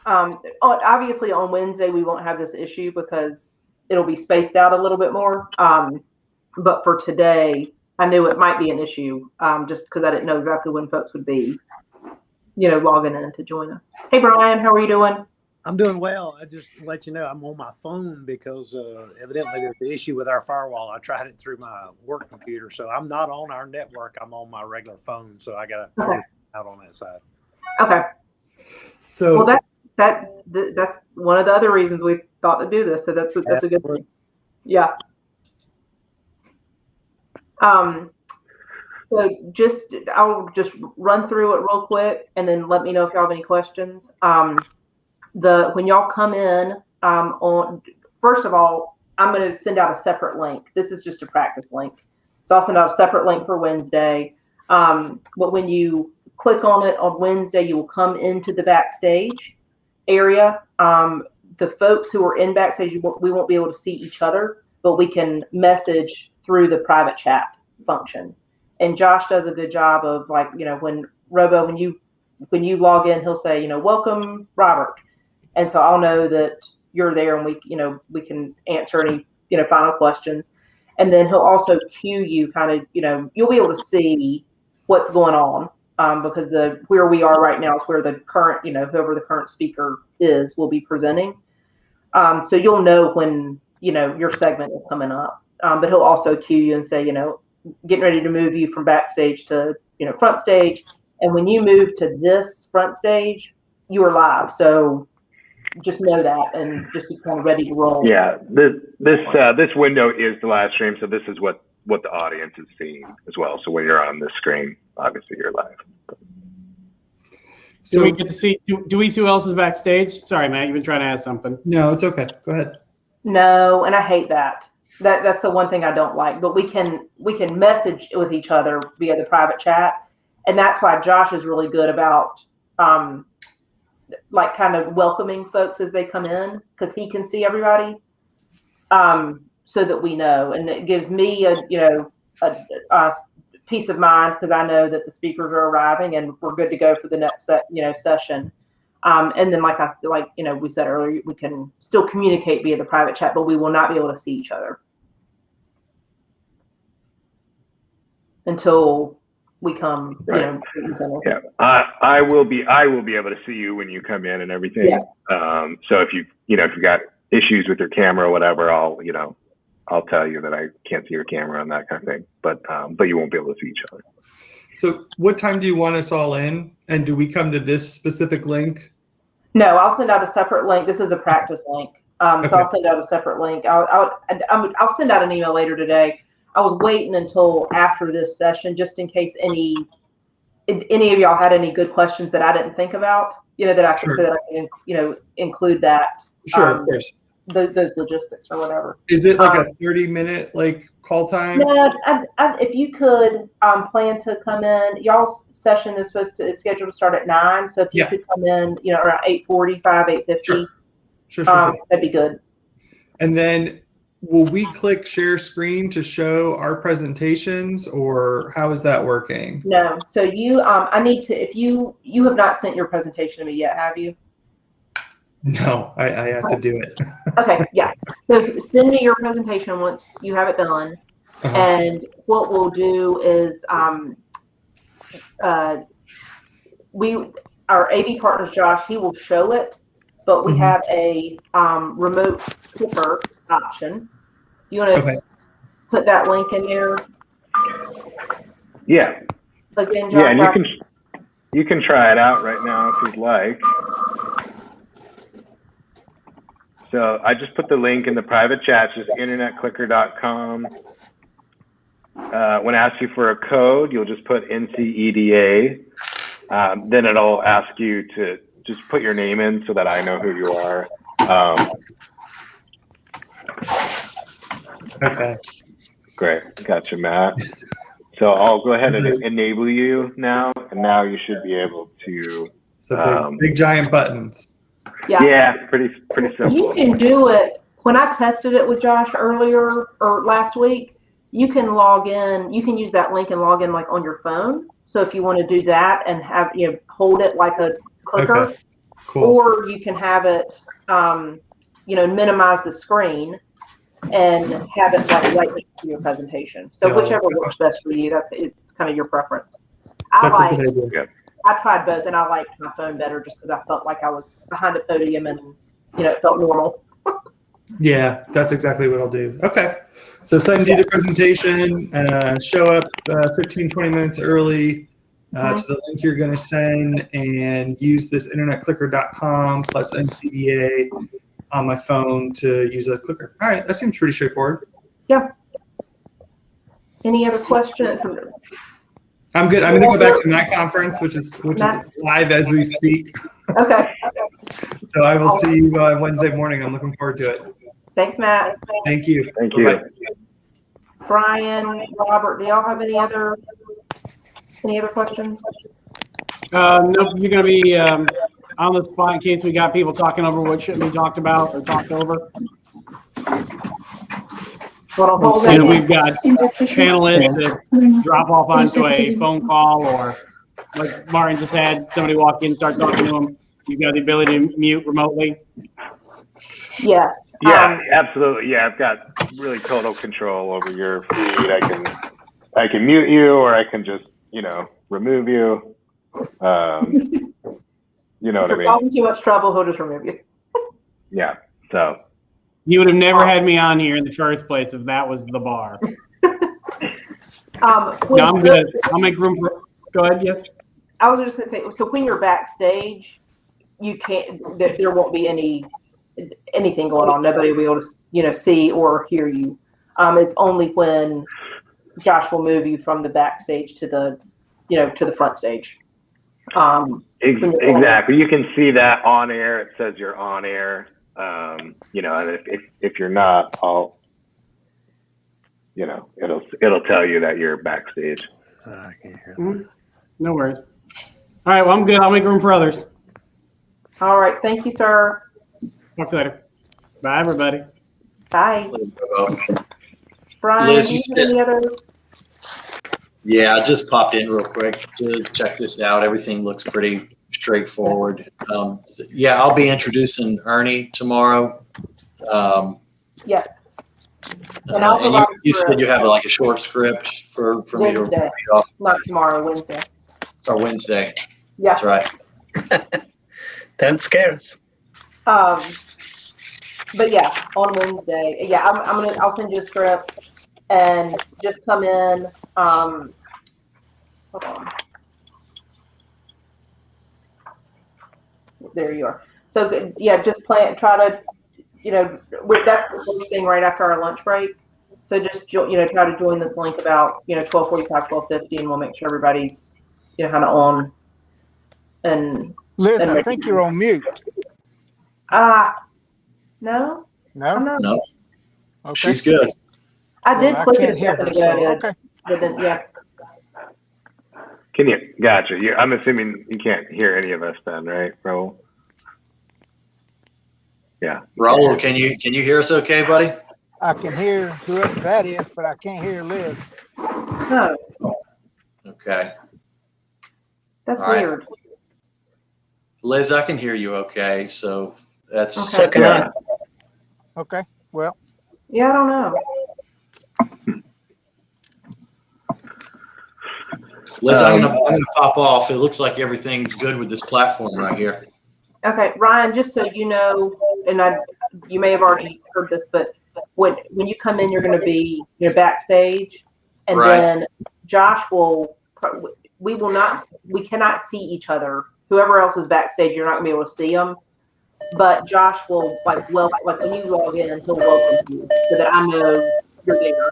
Obviously on Wednesday we won't have this issue because it'll be spaced out a little bit more. But for today, I knew it might be an issue just because I didn't know exactly when folks would be, logging in to join us. Hey, Brian, how are you doing? I'm doing well. I just let you know I'm on my phone because evidently there's the issue with our firewall. I tried it through my work computer, so I'm not on our network. I'm on my regular phone, so I got to figure it out on that side. Okay. So well, that's one of the other reasons we thought to do this. So that's a good thing. Yeah. So I'll just run through it real quick, and then let me know if y'all have any questions. When y'all come in, first of all, I'm going to send out a separate link. This is just a practice link. So I'll send out a separate link for Wednesday. But when you click on it on Wednesday, you will come into the backstage area. The folks who are in backstage, we won't be able to see each other, but we can message through the private chat function. And Josh does a good job of when Robo, when you log in, he'll say, welcome, Robert. And so I'll know that you're there, and we can answer any, final questions. And then he'll also cue you you'll be able to see what's going on because where we are right now is where the current, whoever the current speaker is will be presenting. So you'll know when, your segment is coming up. But he'll also cue you and say, getting ready to move you from backstage to, front stage. And when you move to this front stage, you are live. So just know that and just be kind of ready to roll. Yeah, this window is the live stream, so this is what the audience is seeing as well. So when you're on this screen, obviously you're live. Do we get to see? Do we see who else is backstage? Sorry, Matt, you've been trying to ask something. No, it's okay. Go ahead. No, and I hate that. That's the one thing I don't like. But we can message with each other via the private chat, and that's why Josh is really good about like kind of welcoming folks as they come in, because he can see everybody, so that we know, and it gives me a peace of mind, because I know that the speakers are arriving and we're good to go for the next session. And then we said earlier, we can still communicate via the private chat, but we will not be able to see each other until we come. Right. Yeah, I will be able to see you when you come in and everything. Yeah. So if you got issues with your camera or whatever, I'll tell you that I can't see your camera and that kind of thing. But you won't be able to see each other. So what time do you want us all in? And do we come to this specific link? No, I'll send out a separate link. This is a practice link. So I'll send out a separpt link. I'll send out an email later today. I was waiting until after this session, just in case any of y'all had any good questions that I didn't think about, that I could, so that I can, include that. Sure, of course. Those logistics or whatever. Is it like a 30-minute call time? No, if you could plan to come in, y'all's session is scheduled to start at 9. So if you could come in, around 8:45, 8:50, sure. That'd be good. And then will we click share screen to show our presentations, or how is that working? No. So you, I need to, if you have not sent your presentation to me yet, have you? No, I have to do it. Okay, yeah. So send me your presentation once you have it done. And what we'll do is our AV partner, Josh, he will show it, but we have a remote clicker option. You want to put that link in there? Yeah. Again, Josh, yeah, and you can try it out right now if you'd like. So I just put the link in the private chat, just internetclicker.com. When it asks you for a code, you'll just put NCEDA. Then it'll ask you to just put your name in so that I know who you are. Okay. Great. Gotcha, Matt. So I'll go ahead and enable you now, and now you should be able to. So big giant buttons. Yeah, pretty simple. You can do it. When I tested it with Josh earlier or last week, you can log in. You can use that link and log in on your phone. So if you want to do that and have hold it like a clicker, cool. Or you can have it, minimize the screen and have it right next to your presentation. So whichever works best for you. It's kind of your preference. I tried both, and I liked my phone better just because I felt like I was behind a podium and, it felt normal. Yeah, that's exactly what I'll do. Okay. So send you the presentation, show up 15, 20 minutes early to the link you're going to send, and use this internetclicker.com plus NCEDA on my phone to use a clicker. All right. That seems pretty straightforward. Yeah. Any other questions? I'm good. I'm going to go back to my conference, which is live as we speak. Okay. So I will see you Wednesday morning. I'm looking forward to it. Thanks, Matt. Thank you. Thank you. Bye-bye. Brian, Robert, do y'all have any other questions? Nope. You're going to be on the spot in case we got people talking over what shouldn't be talked about or talked over. And we've got panelists that drop off onto a phone call, or like Martin just had somebody walk in, start talking to them. You've got the ability to mute remotely. Yes. Yeah, absolutely. Yeah, I've got really total control over your feed. I can mute you, or I can just, remove you. You know what I mean? Causing too much trouble, he'll just remove you. Yeah. So. You would have never had me on here in the first place if that was the bar. No, I'm good. I'll make room for. Go ahead. Yes. I was just going to say. So when you're backstage, you can't. There won't be anything going on. Nobody will be able to, see or hear you. It's only when Josh will move you from the backstage to the, to the front stage. Exactly. You can see that on air. It says you're on air. You know, and if you're not, it'll tell you that you're backstage. I can't hear. No worries. All right, well, I'm good. I'll make room for others. All right. Thank you, sir. Talk to you later. Bye, everybody. Bye. Brian, Liz, do you you have any other? Yeah, I just popped in real quick to check this out. Everything looks pretty straightforward. Yeah, I'll be introducing Ernie tomorrow. Yes. And you said you have like a short script for me to read off. Not tomorrow, Wednesday. Or Wednesday. Yeah. That's right. That scares. But yeah, on Wednesday. Yeah, I'll send you a script and just come in. Hold on. There you are. So yeah, just try to, that's the first thing right after our lunch break. So just, try to join this link about, 12:45, 12:50, and we'll make sure everybody's, kind of on. And Liz, I think you're on mute. No. No. No. Okay. She's good. I did click it a hear second her, ago. so, okay. But then, yeah. Can you? Gotcha. I'm assuming you can't hear any of us then, right, Raul? Yeah. Raul, can you hear us okay, buddy? I can hear whoever that is, but I can't hear Liz. No. Okay. That's All right. weird. Liz, I can hear you okay, so that's Okay. Okay. Well. Yeah, I don't know. Liz, I'm gonna pop off. It looks like everything's good with this platform right here. Okay, Ryan, just so you know, and you may have already heard this, but when you come in, you're going to be backstage, and Right. then Josh we cannot see each other. Whoever else is backstage, you're not going to be able to see them. But Josh will when you log in, he'll welcome you so that I know you're there.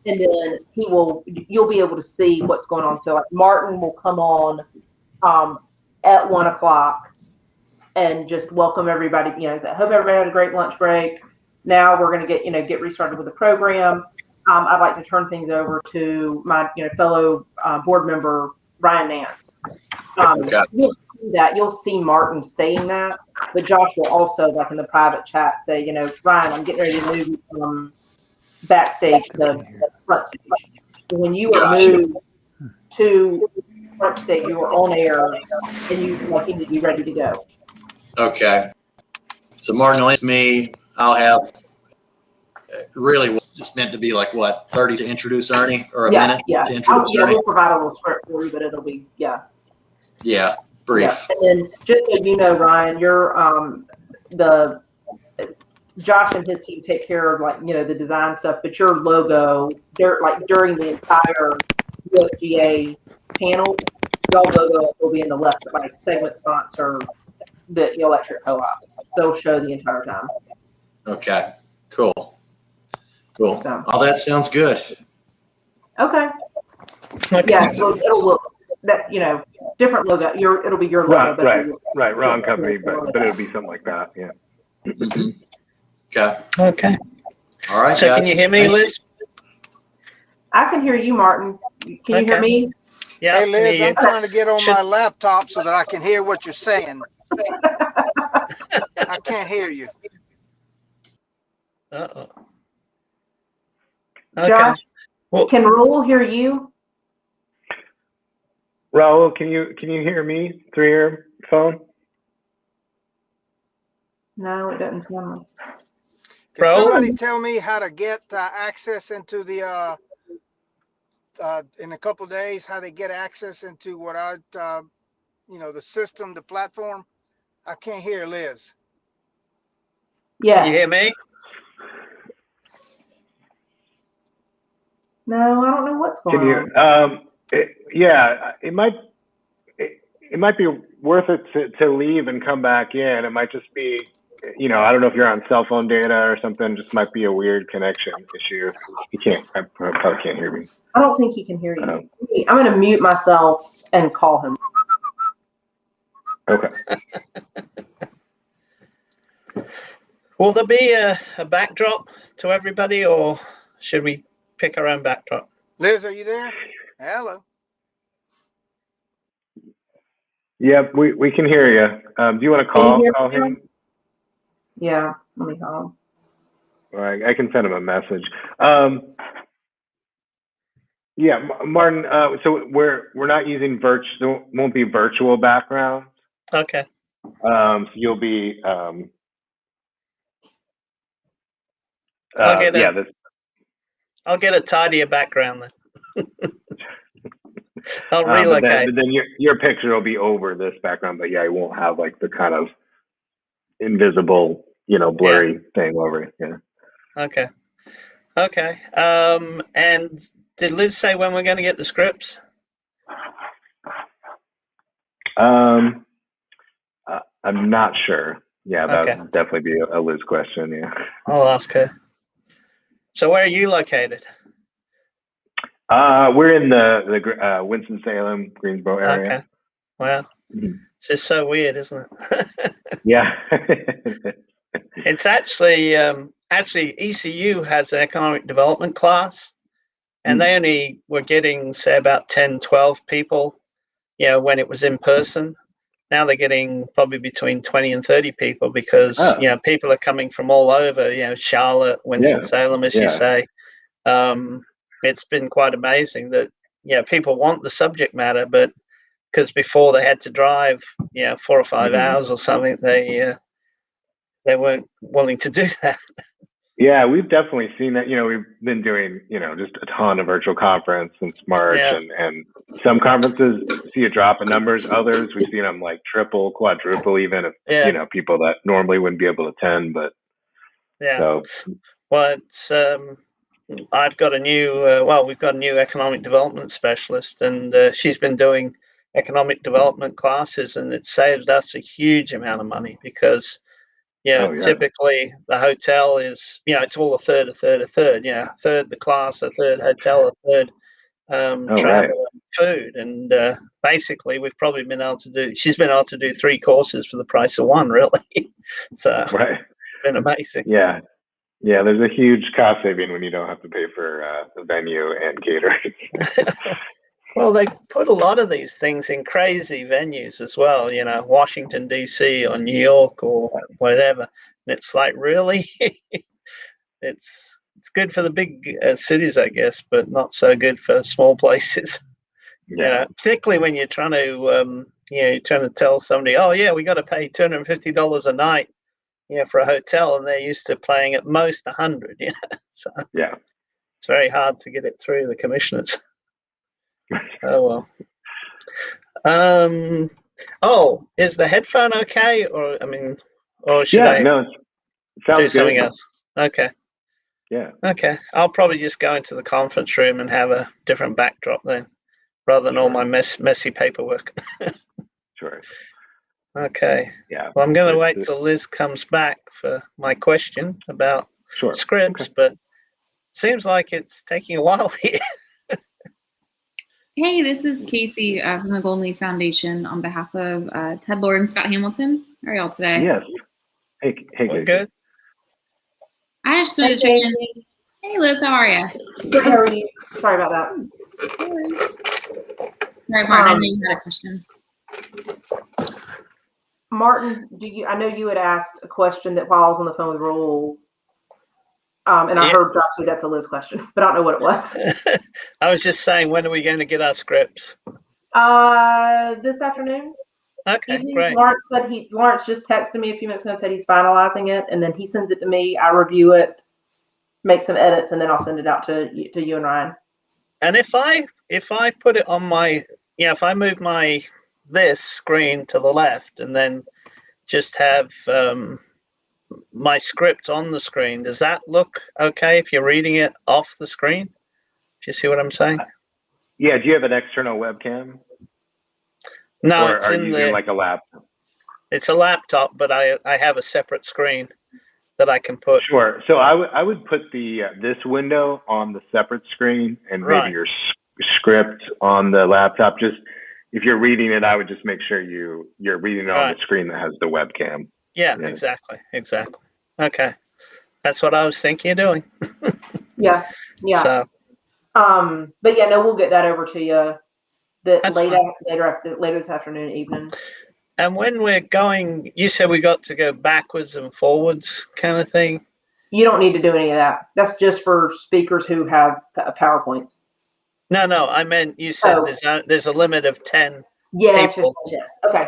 And then you'll be able to see what's going on. So like Martin will come on at 1:00 and just welcome everybody. I hope everybody had a great lunch break. Now we're going to get restarted with the program. I'd like to turn things over to my fellow board member Ryan Nance. You'll see Martin saying that, but Josh will also, like in the private chat, say, Ryan, I'm getting ready to move from backstage to front stage. So when you are moved to front stage, you are on air, and you need to be ready to go. Okay. So Martin, it's me. I'll have really just meant to be like 30 to introduce Ernie, or a minute to introduce Ernie. We'll provide a little script for you, but it'll be Yeah, brief. Yeah. And then just so you know, Ryan, you're Josh and his team take care of the design stuff, but your logo, during the entire USGA panel, your logo will be in the left, segment sponsor, the electric co-ops. So it'll show the entire time. Okay, cool. Oh, that sounds good. Okay. Yeah, so it'll look different logo. It'll be your logo. Right. Wrong company, but it'll be something like that. Yeah. Okay. All right, so guys. Can you hear me, Liz? I can hear you, Martin. Can you hear me? Yeah. Hey, Liz, I'm trying to get on my laptop so that I can hear what you're saying. I can't hear you. Uh-oh. Okay. Josh, can Raul hear you? Raul, can you hear me through your phone? No, it doesn't sound like. Can somebody tell me how to get access into the in a couple of days? How they get access into the system, the platform? I can't hear Liz. Yeah. Can you hear me? No, I don't know what's going on. It might be worth it to leave and come back in. It might just be, I don't know if you're on cell phone data or something. Just might be a weird connection issue. I probably can't hear me. I don't think he can hear you. I'm going to mute myself and call him. Okay. Will there be a backdrop to everybody, or should we pick our own backdrop? Liz, are you there? Hello. Yeah, we can hear you. Do you want to call him? Yeah, let me call him. Or I can send him a message. Yeah, Martin. So we're not using virtual. Won't be virtual backgrounds. Okay. So you'll be. I'll get yeah. I'll get a tidier background then. I'll But relocate. then your picture will be over this background, but yeah, it won't have like the kind of invisible, blurry thing over it. Yeah. Okay. Okay. And did Liz say when we're going to get the scripts? I'm not sure. Yeah, that Okay. would definitely be a Liz question. Yeah. I'll ask her. So where are you located? We're in the Winston-Salem, Greensboro area. Okay. Well, it's just so weird, isn't it? Yeah. It's actually ECU has an economic development class, and they only were getting, say, about 10, 12 people, when it was in person. Now they're getting probably between 20 and 30 people because, people are coming from all over, Charlotte, Winston-Salem, as you say. It's been quite amazing that, people want the subject matter, but because before they had to drive, 4 or 5 hours or something, they weren't willing to do that. Yeah, we've definitely seen that. We've been doing, just a ton of virtual conference since March, and some conferences see a drop in numbers. Others we've seen them like triple, quadruple, even if people that normally wouldn't be able to attend. But so, well, it's I've got a new we've got a new economic development specialist, and she's been doing economic development classes, and it saved us a huge amount of money because typically the hotel is, it's all a third, a third, a third. A third the class, a third hotel, a third travel and food. And basically, we've probably been able to do. She's been able to do 3 courses for the price of 1, really. So it's been amazing. Yeah, there's a huge cost saving when you don't have to pay for the venue and catering. Well, they put a lot of these things in crazy venues as well, Washington, D.C. or New York or whatever. And it's like, really? It's good for the big cities, I guess, but not so good for small places. Particularly when you're trying to, tell somebody, oh, yeah, we got to pay $250 a night, for a hotel, and they're used to paying at most $100. So it's very hard to get it through the commissioners. Oh well. Is the headphone okay, or should I no, it sounds do something good. else? Okay. Yeah. Okay. I'll probably just go into the conference room and have a different backdrop then, rather than all my messy paperwork. Sure. Okay. Yeah. Well, I'm going to wait till Liz comes back for my question about scripts, but seems like it's taking a while here. Hey, this is Casey from the Golden Leaf Foundation on behalf of Ted Lord and Scott Hamilton. How are y'all today? Yes. Hey, we're good. I just wanted to check in. Hey, Liz, how are you? Good, how are you? Sorry about that. No worries. Sorry, Martin, I know you had a question. Martin, I know you had asked a question that while I was on the phone with Roel, and I heard Josh say that's a Liz question, but I don't know what it was. I was just saying, when are we going to get our scripts? This afternoon. Okay, great. Lawrence just texted me a few minutes ago and said he's finalizing it, and then he sends it to me. I review it, make some edits, and then I'll send it out to you and Ryan. And if I put it on my, if I move this screen to the left and then just have my script on the screen, does that look okay if you're reading it off the screen? Do you see what I'm saying? Yeah. Do you have an external webcam? No, or it's are in you using like a laptop? It's a laptop, but I have a separate screen that I can put. Sure. So I would put this window on the separate screen and maybe your script on the laptop. Just if you're reading it, I would just make sure you're reading it on the screen that has the webcam. Yeah, exactly. Okay. That's what I was thinking of doing. Yeah. So, but yeah, no, we'll get that over to you later this afternoon, evening. and when we're going, you said we got to go backwards and forwards kind of thing. You don't need to do any of that. That's just for speakers who have PowerPoints. No, I meant you said there's a limit of 10 people. Yes. Okay.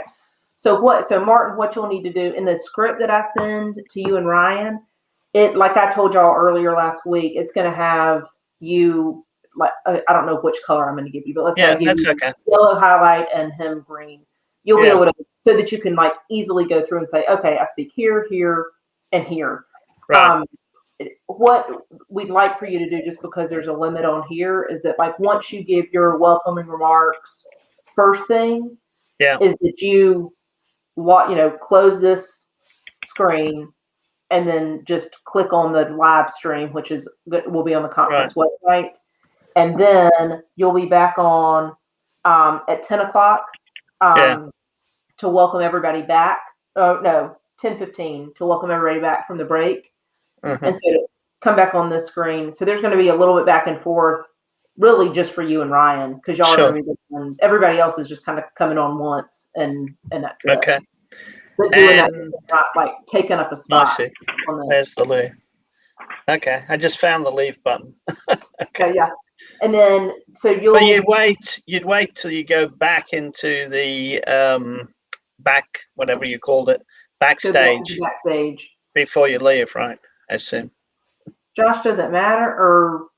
So Martin, what you'll need to do in the script that I send to you and Ryan, it, like I told y'all earlier last week, it's going to have you, like, I don't know which color I'm going to give you, but let's say I give you yellow highlight and him green. You'll be able to, so that you can like easily go through and say, okay, I speak here, here, and here. Right. What we'd like for you to do, just because there's a limit on here, is that like once you give your welcoming remarks, first thing is that you close this screen and then just click on the live stream, which will be on the conference website, and then you'll be back on at 10 o'clock to welcome everybody back. Oh no, 10:15 to welcome everybody back from the break. And so come back on this screen. So there's going to be a little bit back and forth, really just for you and Ryan, because y'all are going to be listening. Everybody else is just kind of coming on once, and that's it. Okay. But doing that, not like taking up a spot. I see. There's the leave. Okay, I just found the leave button. Okay. Yeah. And then But you'd wait till you go back into the back, whatever you called it, backstage before you leave, right? I assume. Josh, does it matter or?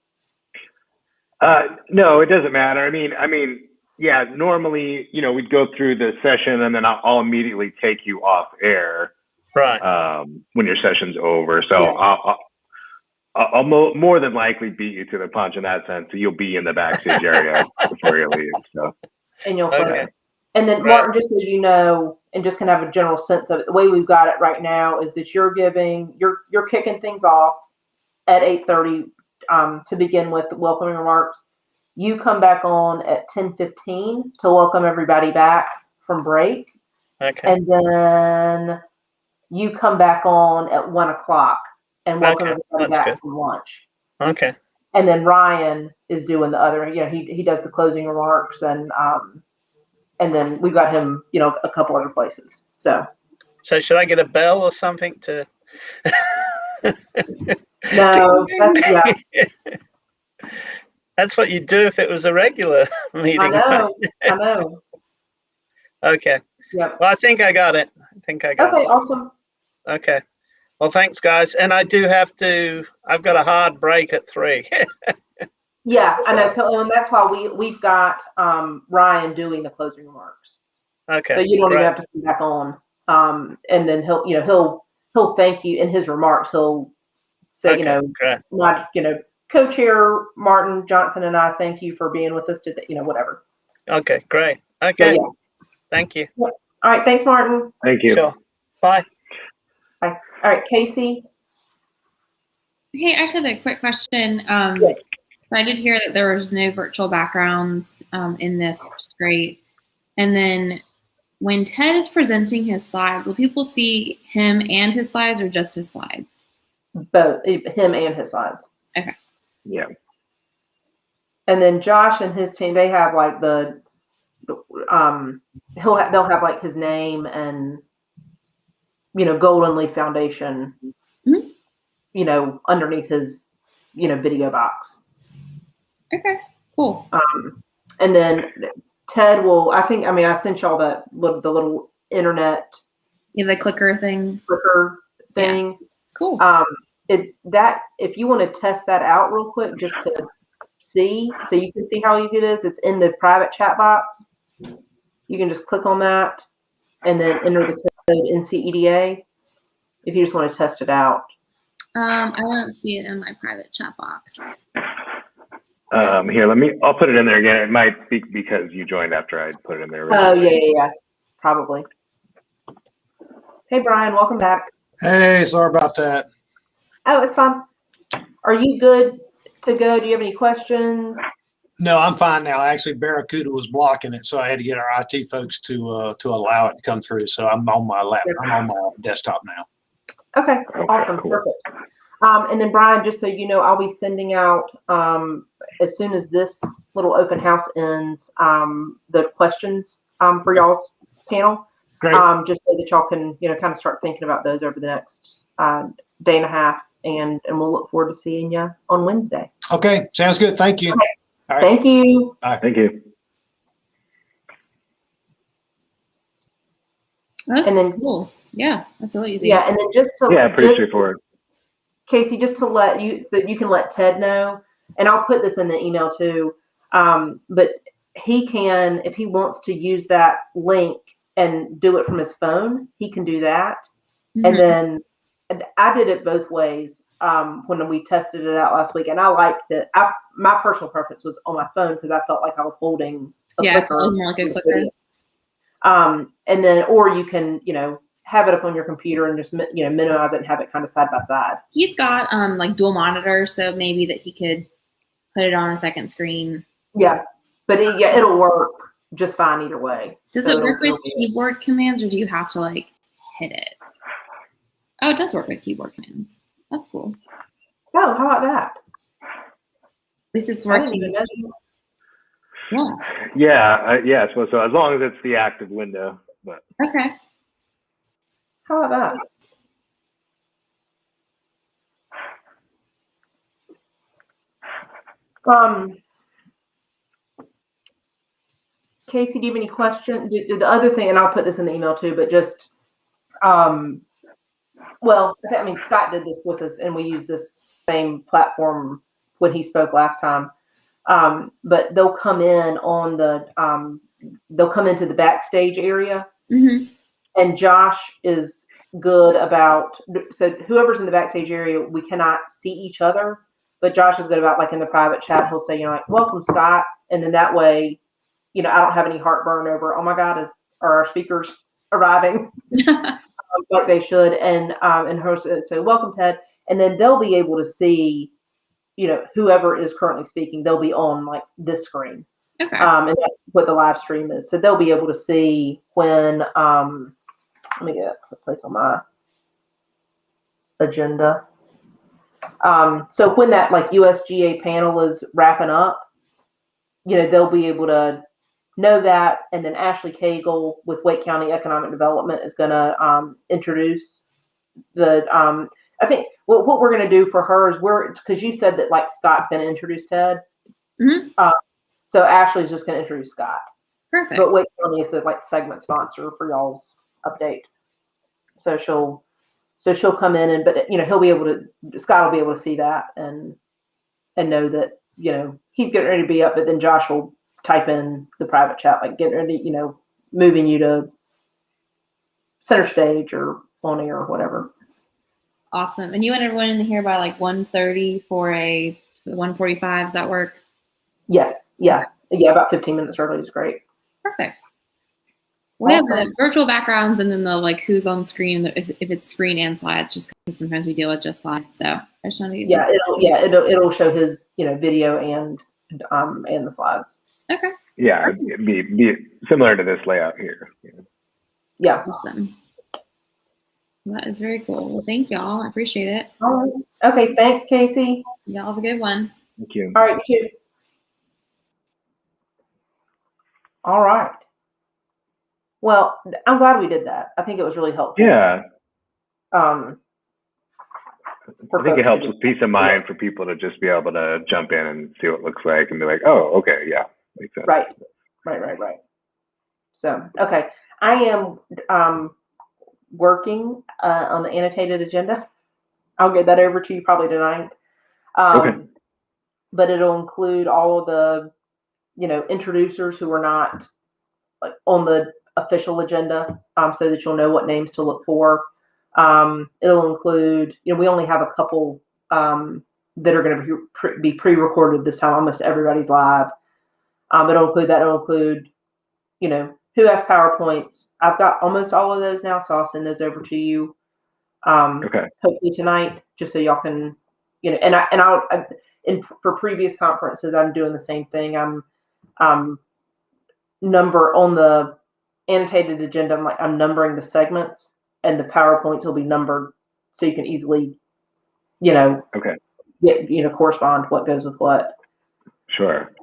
No, it doesn't matter. I mean, yeah. Normally, we'd go through the session and then I'll immediately take you off air, right? When your session's over. So I'll more than likely beat you to the punch in that sense. So you'll be in the backstage area before you leave. So. And you'll And then Martin, just so you know, and just kind of have a general sense of it, the way we've got it right now is that you're kicking things off at 8:30 to begin with the welcoming remarks. You come back on at 10:15 to welcome everybody back from break. Okay. And then you come back on at 1 o'clock and welcome everybody back from lunch. Okay. And then Ryan is doing the other, he does the closing remarks, and then we've got him, a couple other places. So should I get a bell or something to? No, that's what you'd do if it was a regular meeting. I know. Okay. Yep. Well, I think I got it. Okay, awesome. Okay. Well, thanks, guys. And I've got a hard break at 3. Yeah, I know. So, and that's why we've got Ryan doing the closing remarks. Okay. So you don't even have to come back on. And then he'll thank you in his remarks. He'll say, co-chair Martin Johnson and I thank you for being with us today. Whatever. Okay, great. Okay. So, thank you. Yeah. All right. Thanks, Martin. Thank you. Sure. Bye. Bye. All right, Casey. Hey, I just had a quick question. Yes. I did hear that there was no virtual backgrounds in this, which is great. And then when Ted is presenting his slides, will people see him and his slides or just his slides? Both, him and his slides. Okay. Yeah. And then Josh and his team, they have like they'll have like his name and Golden Leaf Foundation, underneath his video box. Okay, cool. And then Ted will, I sent y'all the little internet. Yeah, the clicker thing. Yeah. Cool. If you want to test that out real quick, just to see, so you can see how easy it is, it's in the private chat box. You can just click on that and then enter the code NCEDA if you just want to test it out. I don't see it in my private chat box. Here, I'll put it in there again. It might be because you joined after I put it in there. Oh, yeah. Probably. Hey, Brian, welcome back. Hey, sorry about that. Oh, it's fine. Are you good to go? Do you have any questions? No, I'm fine now. Actually, Barracuda was blocking it, so I had to get our IT folks to allow it to come through. So I'm on my laptop. I'm on my desktop now. Okay, awesome, cool. perfect. And then Brian, just so you know, I'll be sending out as soon as this little open house ends, the questions for y'all's panel. Great. Just so that y'all can, kind of start thinking about those over the next day and a half, and we'll look forward to seeing you on Wednesday. Okay, sounds good. Thank you. Okay. All right. Thank you. Bye. Thank you. That's And then- cool. Yeah, that's really easy. Yeah, and then pretty straightforward. Casey, just to let you, that you can let Ted know, and I'll put this in the email too. But he can, if he wants to use that link and do it from his phone, he can do that. And then I did it both ways when we tested it out last week, and I liked it. My personal preference was on my phone because I felt like I was holding a clicker. More like a clicker. And then, or you can, have it up on your computer and just, minimize it and have it kind of side by side. He's got like dual monitors, so maybe that he could put it on a second screen. Yeah, but it'll work just fine either way. Does it work with keyboard commands, or do you have to like hit it? Oh, it does work with keyboard commands. That's cool. Oh, how about that? At least it's working. Yeah. Yeah. So as long as it's the active window, but Okay. How about that? Casey, do you have any questions? The other thing, and I'll put this in the email too, but just, Scott did this with us, and we use this same platform when he spoke last time. But they'll come in they'll come into the backstage area, and Josh is good about, so whoever's in the backstage area, we cannot see each other, but Josh is good about, like in the private chat, he'll say, like, welcome, Scott. And then that way, I don't have any heartburn over, oh my God, are our speakers arriving like they should. And her say, welcome, Ted. And then they'll be able to see, whoever is currently speaking, they'll be on like this screen. Okay. And that's what the live stream is. So they'll be able to see when, let me get a place on my agenda. So when that like USGA panel is wrapping up, they'll be able to know that. And then Ashley Cagle with Wake County Economic Development is going to introduce the, I think what we're going to do for her is because you said that like Scott's going to introduce Ted. So Ashley's just going to introduce Scott. Perfect. But Wake County is the like segment sponsor for y'all's update. So she'll come in and, but he'll be able to, Scott will be able to see that and know that, he's getting ready to be up, but then Josh will type in the private chat, like getting ready, moving you to center stage or on air or whatever. Awesome. And you want everyone in here by like 1:30 for a 1:45. Does that work? Yes. Yeah. Yeah. About 15 minutes early is great. Perfect. We have the virtual backgrounds and then the like who's on screen, if it's screen and slides, just because sometimes we deal with just slides. So I just want to get it'll show his video and the slides. Okay. Yeah, it'd be similar to this layout here. Yeah. Awesome. That is very cool. Well, thank y'all. I appreciate it. All right. Okay. Thanks, Casey. Y'all have a good one. Thank you. All right. You too. All right. Well, I'm glad we did that. I think it was really helpful. Yeah. I think it helps with peace of mind for people to just be able to jump in and see what it looks like and be like, oh, okay, yeah, makes sense. Right. So, okay. I am working on the annotated agenda. I'll get that over to you probably tonight. Okay. But it'll include all of the, introducers who are not like on the official agenda, so that you'll know what names to look for. It'll include, we only have a couple that are going to be pre-recorded this time. Almost everybody's live. It'll include that. It'll include, who has PowerPoints. I've got almost all of those now, so I'll send those over to you. Okay. Hopefully tonight, just so y'all can, and I'll for previous conferences, I'm doing the same thing. I'm number on the annotated agenda. I'm numbering the segments, and the PowerPoints will be numbered so you can easily, correspond what goes with what. Sure.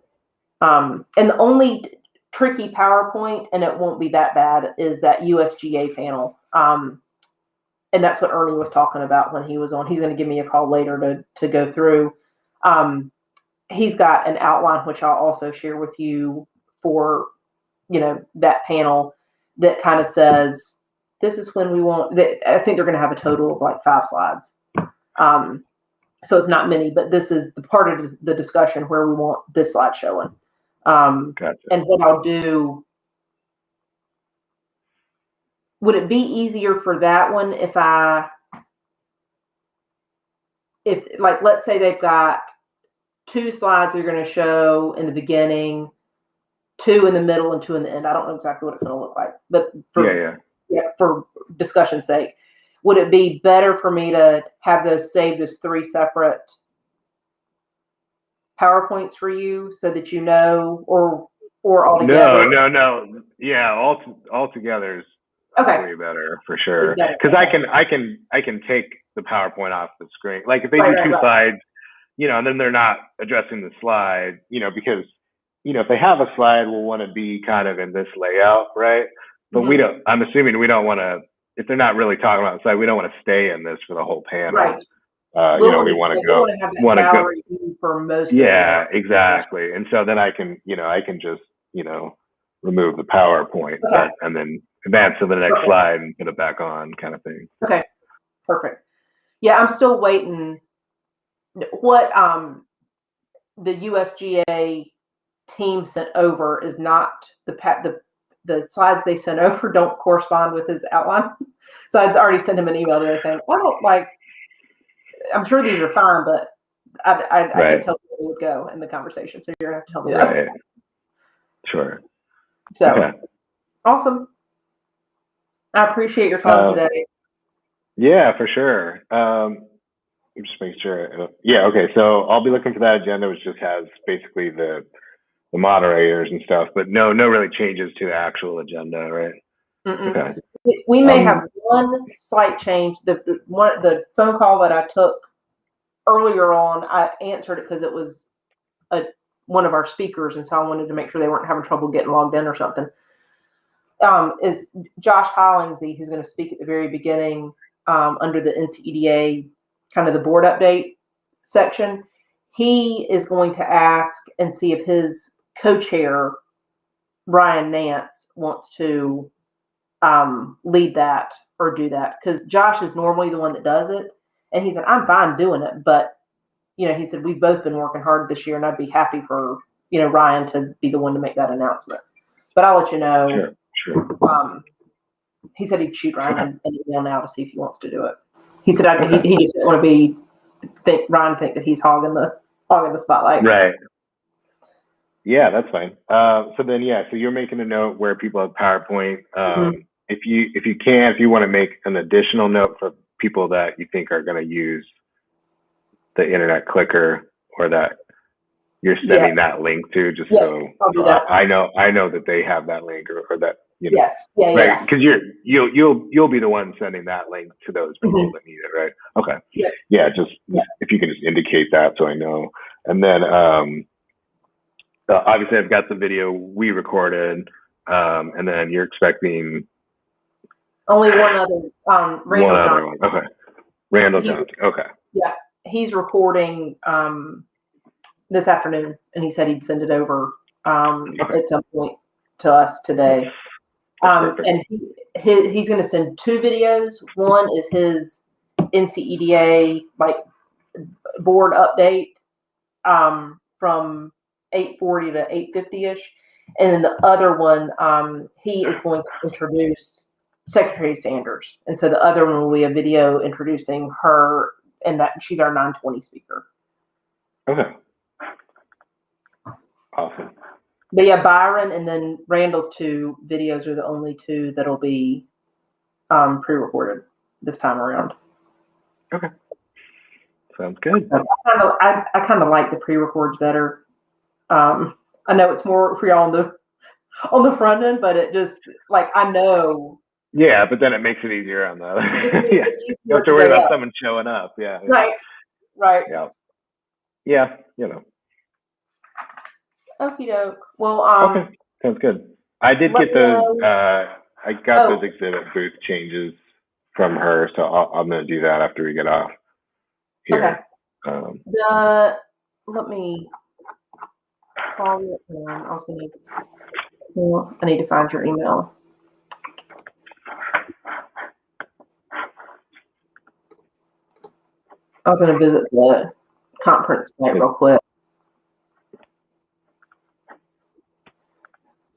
And the only tricky PowerPoint, and it won't be that bad, is that USGA panel. And that's what Ernie was talking about when he was on. He's going to give me a call later to go through. He's got an outline, which I'll also share with you for, that panel that kind of says, this is when we want, I think they're going to have a total of like 5 slides. So it's not many, but this is the part of the discussion where we want this slide showing. Gotcha. And what I'll do, would it be easier for that one if let's say they've got 2 slides they're going to show in the beginning, 2 in the middle, and 2 in the end. I don't know exactly what it's going to look like, but for discussion's sake, would it be better for me to have those saved as 3 separate PowerPoints for you so that or all together? No. Yeah, all together is way better for sure. Because I can take the PowerPoint off the screen. Like if they do 2 slides, and then they're not addressing the slide, because if they have a slide, we'll want to be kind of in this layout, right? But we don't. I'm assuming we don't want to. If they're not really talking about the slide, we don't want to stay in this for the whole panel. Right. We want to go. Want to go for most. Yeah, exactly. And so then I can just remove the PowerPoint and then advance to the next slide and put it back on, kind of thing. Okay, perfect. Yeah, I'm still waiting. What the USGA team sent over is not the slides they sent over don't correspond with his outline. So I'd already sent him an email today saying, I'm sure these are fine, but I can tell you where it would go in the conversation. So you're gonna have to tell me that. Right. Sure. So awesome. I appreciate your time today. Yeah, for sure. Just make sure. Yeah. Okay. So I'll be looking for that agenda, which just has basically the moderators and stuff, but no really changes to the actual agenda, right? Okay. We may have one slight change. The phone call that I took earlier on, I answered it because it was one of our speakers, and so I wanted to make sure they weren't having trouble getting logged in or something. Is Josh Hollingsy, who's going to speak at the very beginning under the NCEDA kind of the board update section. He is going to ask and see if his co-chair, Ryan Nance, wants to lead that or do that, because Josh is normally the one that does it, and he said, I'm fine doing it, but he said, we've both been working hard this year, and I'd be happy for Ryan to be the one to make that announcement. But I'll let you know. Sure. He said he'd shoot Ryan an email now to see if he wants to do it. He said he just didn't want to think that he's hogging the spotlight. Right. Yeah, that's fine. So you're making a note where people have PowerPoint. If you want to make an additional note for people that you think are going to use the internet clicker, or that you're sending that link to, just so I know that they have that link, or that right? Because you'll be the one sending that link to those people that need it, right? Okay. If you can just indicate that so I know. And then obviously I've got the video we recorded, and then you're expecting only one other Randall Johnson. Okay. Randall Johnson. Okay. Yeah, he's recording this afternoon, and he said he'd send it over at some point to us today. And he's going to send 2 videos. One is his NCEDA board update from 8:40 to 8:50ish, and then the other one he is going to introduce Secretary Sanders, and so the other one will be a video introducing her, and that she's our 920 speaker. Okay. Awesome. But yeah, Byron and then Randall's 2 videos are the only 2 that'll be pre-recorded this time around. Okay. Sounds good. I kind of like the pre-records better. I know it's more for y'all on the front end, but it just like I know. Yeah, but then it makes it easier on the. Yeah, you don't have to worry about someone showing up. Yeah. Right. Yeah. Yeah. You know. Okie doke. Well, okay, sounds good. I did get those. I got those exhibit booth changes from her, so I'm going to do that after we get off here. Okay. Let me follow it on. I was going to. Well, I need to find your email. I was going to visit the conference site real quick.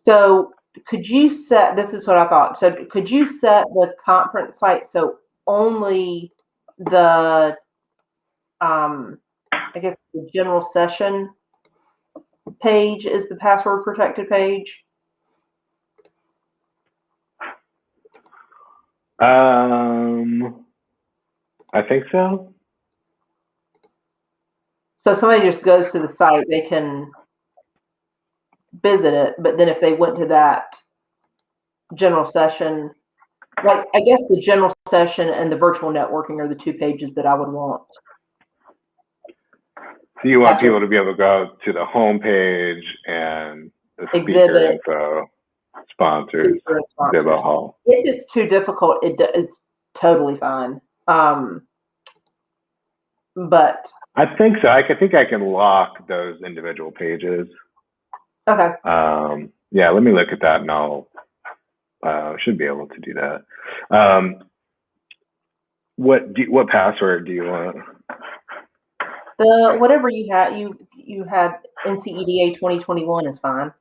So could you set, this is what I thought. So could you set the conference site so only the, I guess the general session page is the password protected page? I think so. So if somebody just goes to the site, they can visit it, but then if they went to that general session, like I guess the general session and the virtual networking are the two pages that I would want. So you want people to be able to go to the home page and the speaker info, sponsors, exhibit hall. If it's too difficult, it's totally fine. But I think so. I think I can lock those individual pages. Okay. Yeah, let me look at that and I'll should be able to do that. What password do you want? Whatever you had, you had NCEDA 2021 is fine.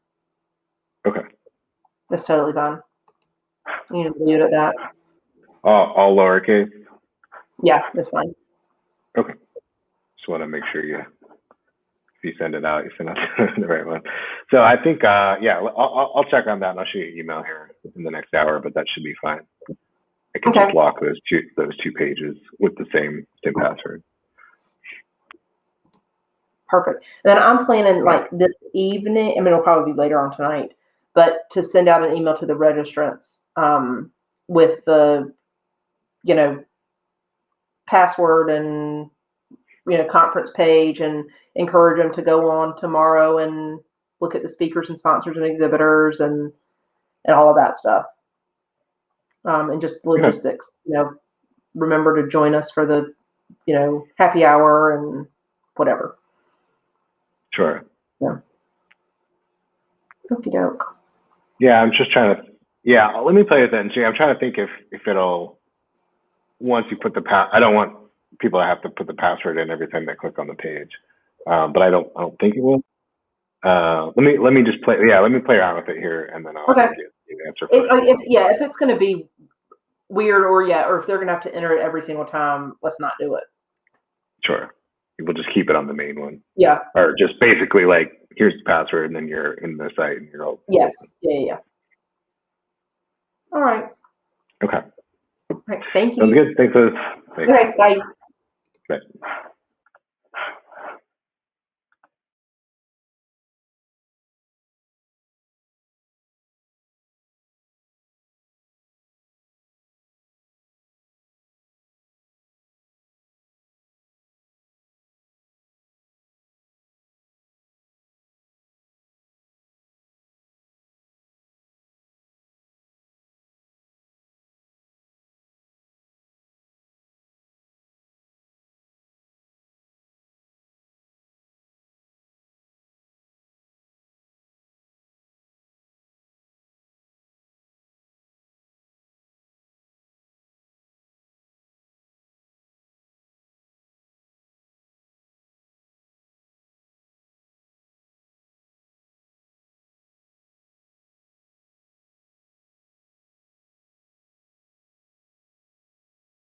Okay. That's totally fine. You need to leave it at that. All lowercase? Yeah, that's fine. Okay. Just want to make sure if you send it out, you send out the right one. So I think, yeah, I'll check on that and I'll shoot you an email here in the next hour, but that should be fine. I can just lock those two pages with the same password. Perfect. Then I'm planning like this evening, I mean, it'll probably be later on tonight, but to send out an email to the registrants with the, password and, conference page and encourage them to go on tomorrow and look at the speakers and sponsors and exhibitors and all of that stuff. And just logistics, remember to join us for the, happy hour and whatever. Sure. Yeah. Okie doke. Yeah, I'm just trying to. Yeah, let me play with that and see. I'm trying to think if it'll. Once you put I don't want people to have to put the password in every time they click on the page, but I don't think it will. Let me just play. Yeah, let me play around with it here, and then I'll get the answer. If it's going to be weird or if they're going to have to enter it every single time, let's not do it. Sure. We'll just keep it on the main one. Yeah. Or just basically like, here's the password, and then you're in the site and you're all. Yes. Yeah. All right. Okay. All right. Thank you. Sounds good. Thanks, Liz. Okay. Bye. Bye.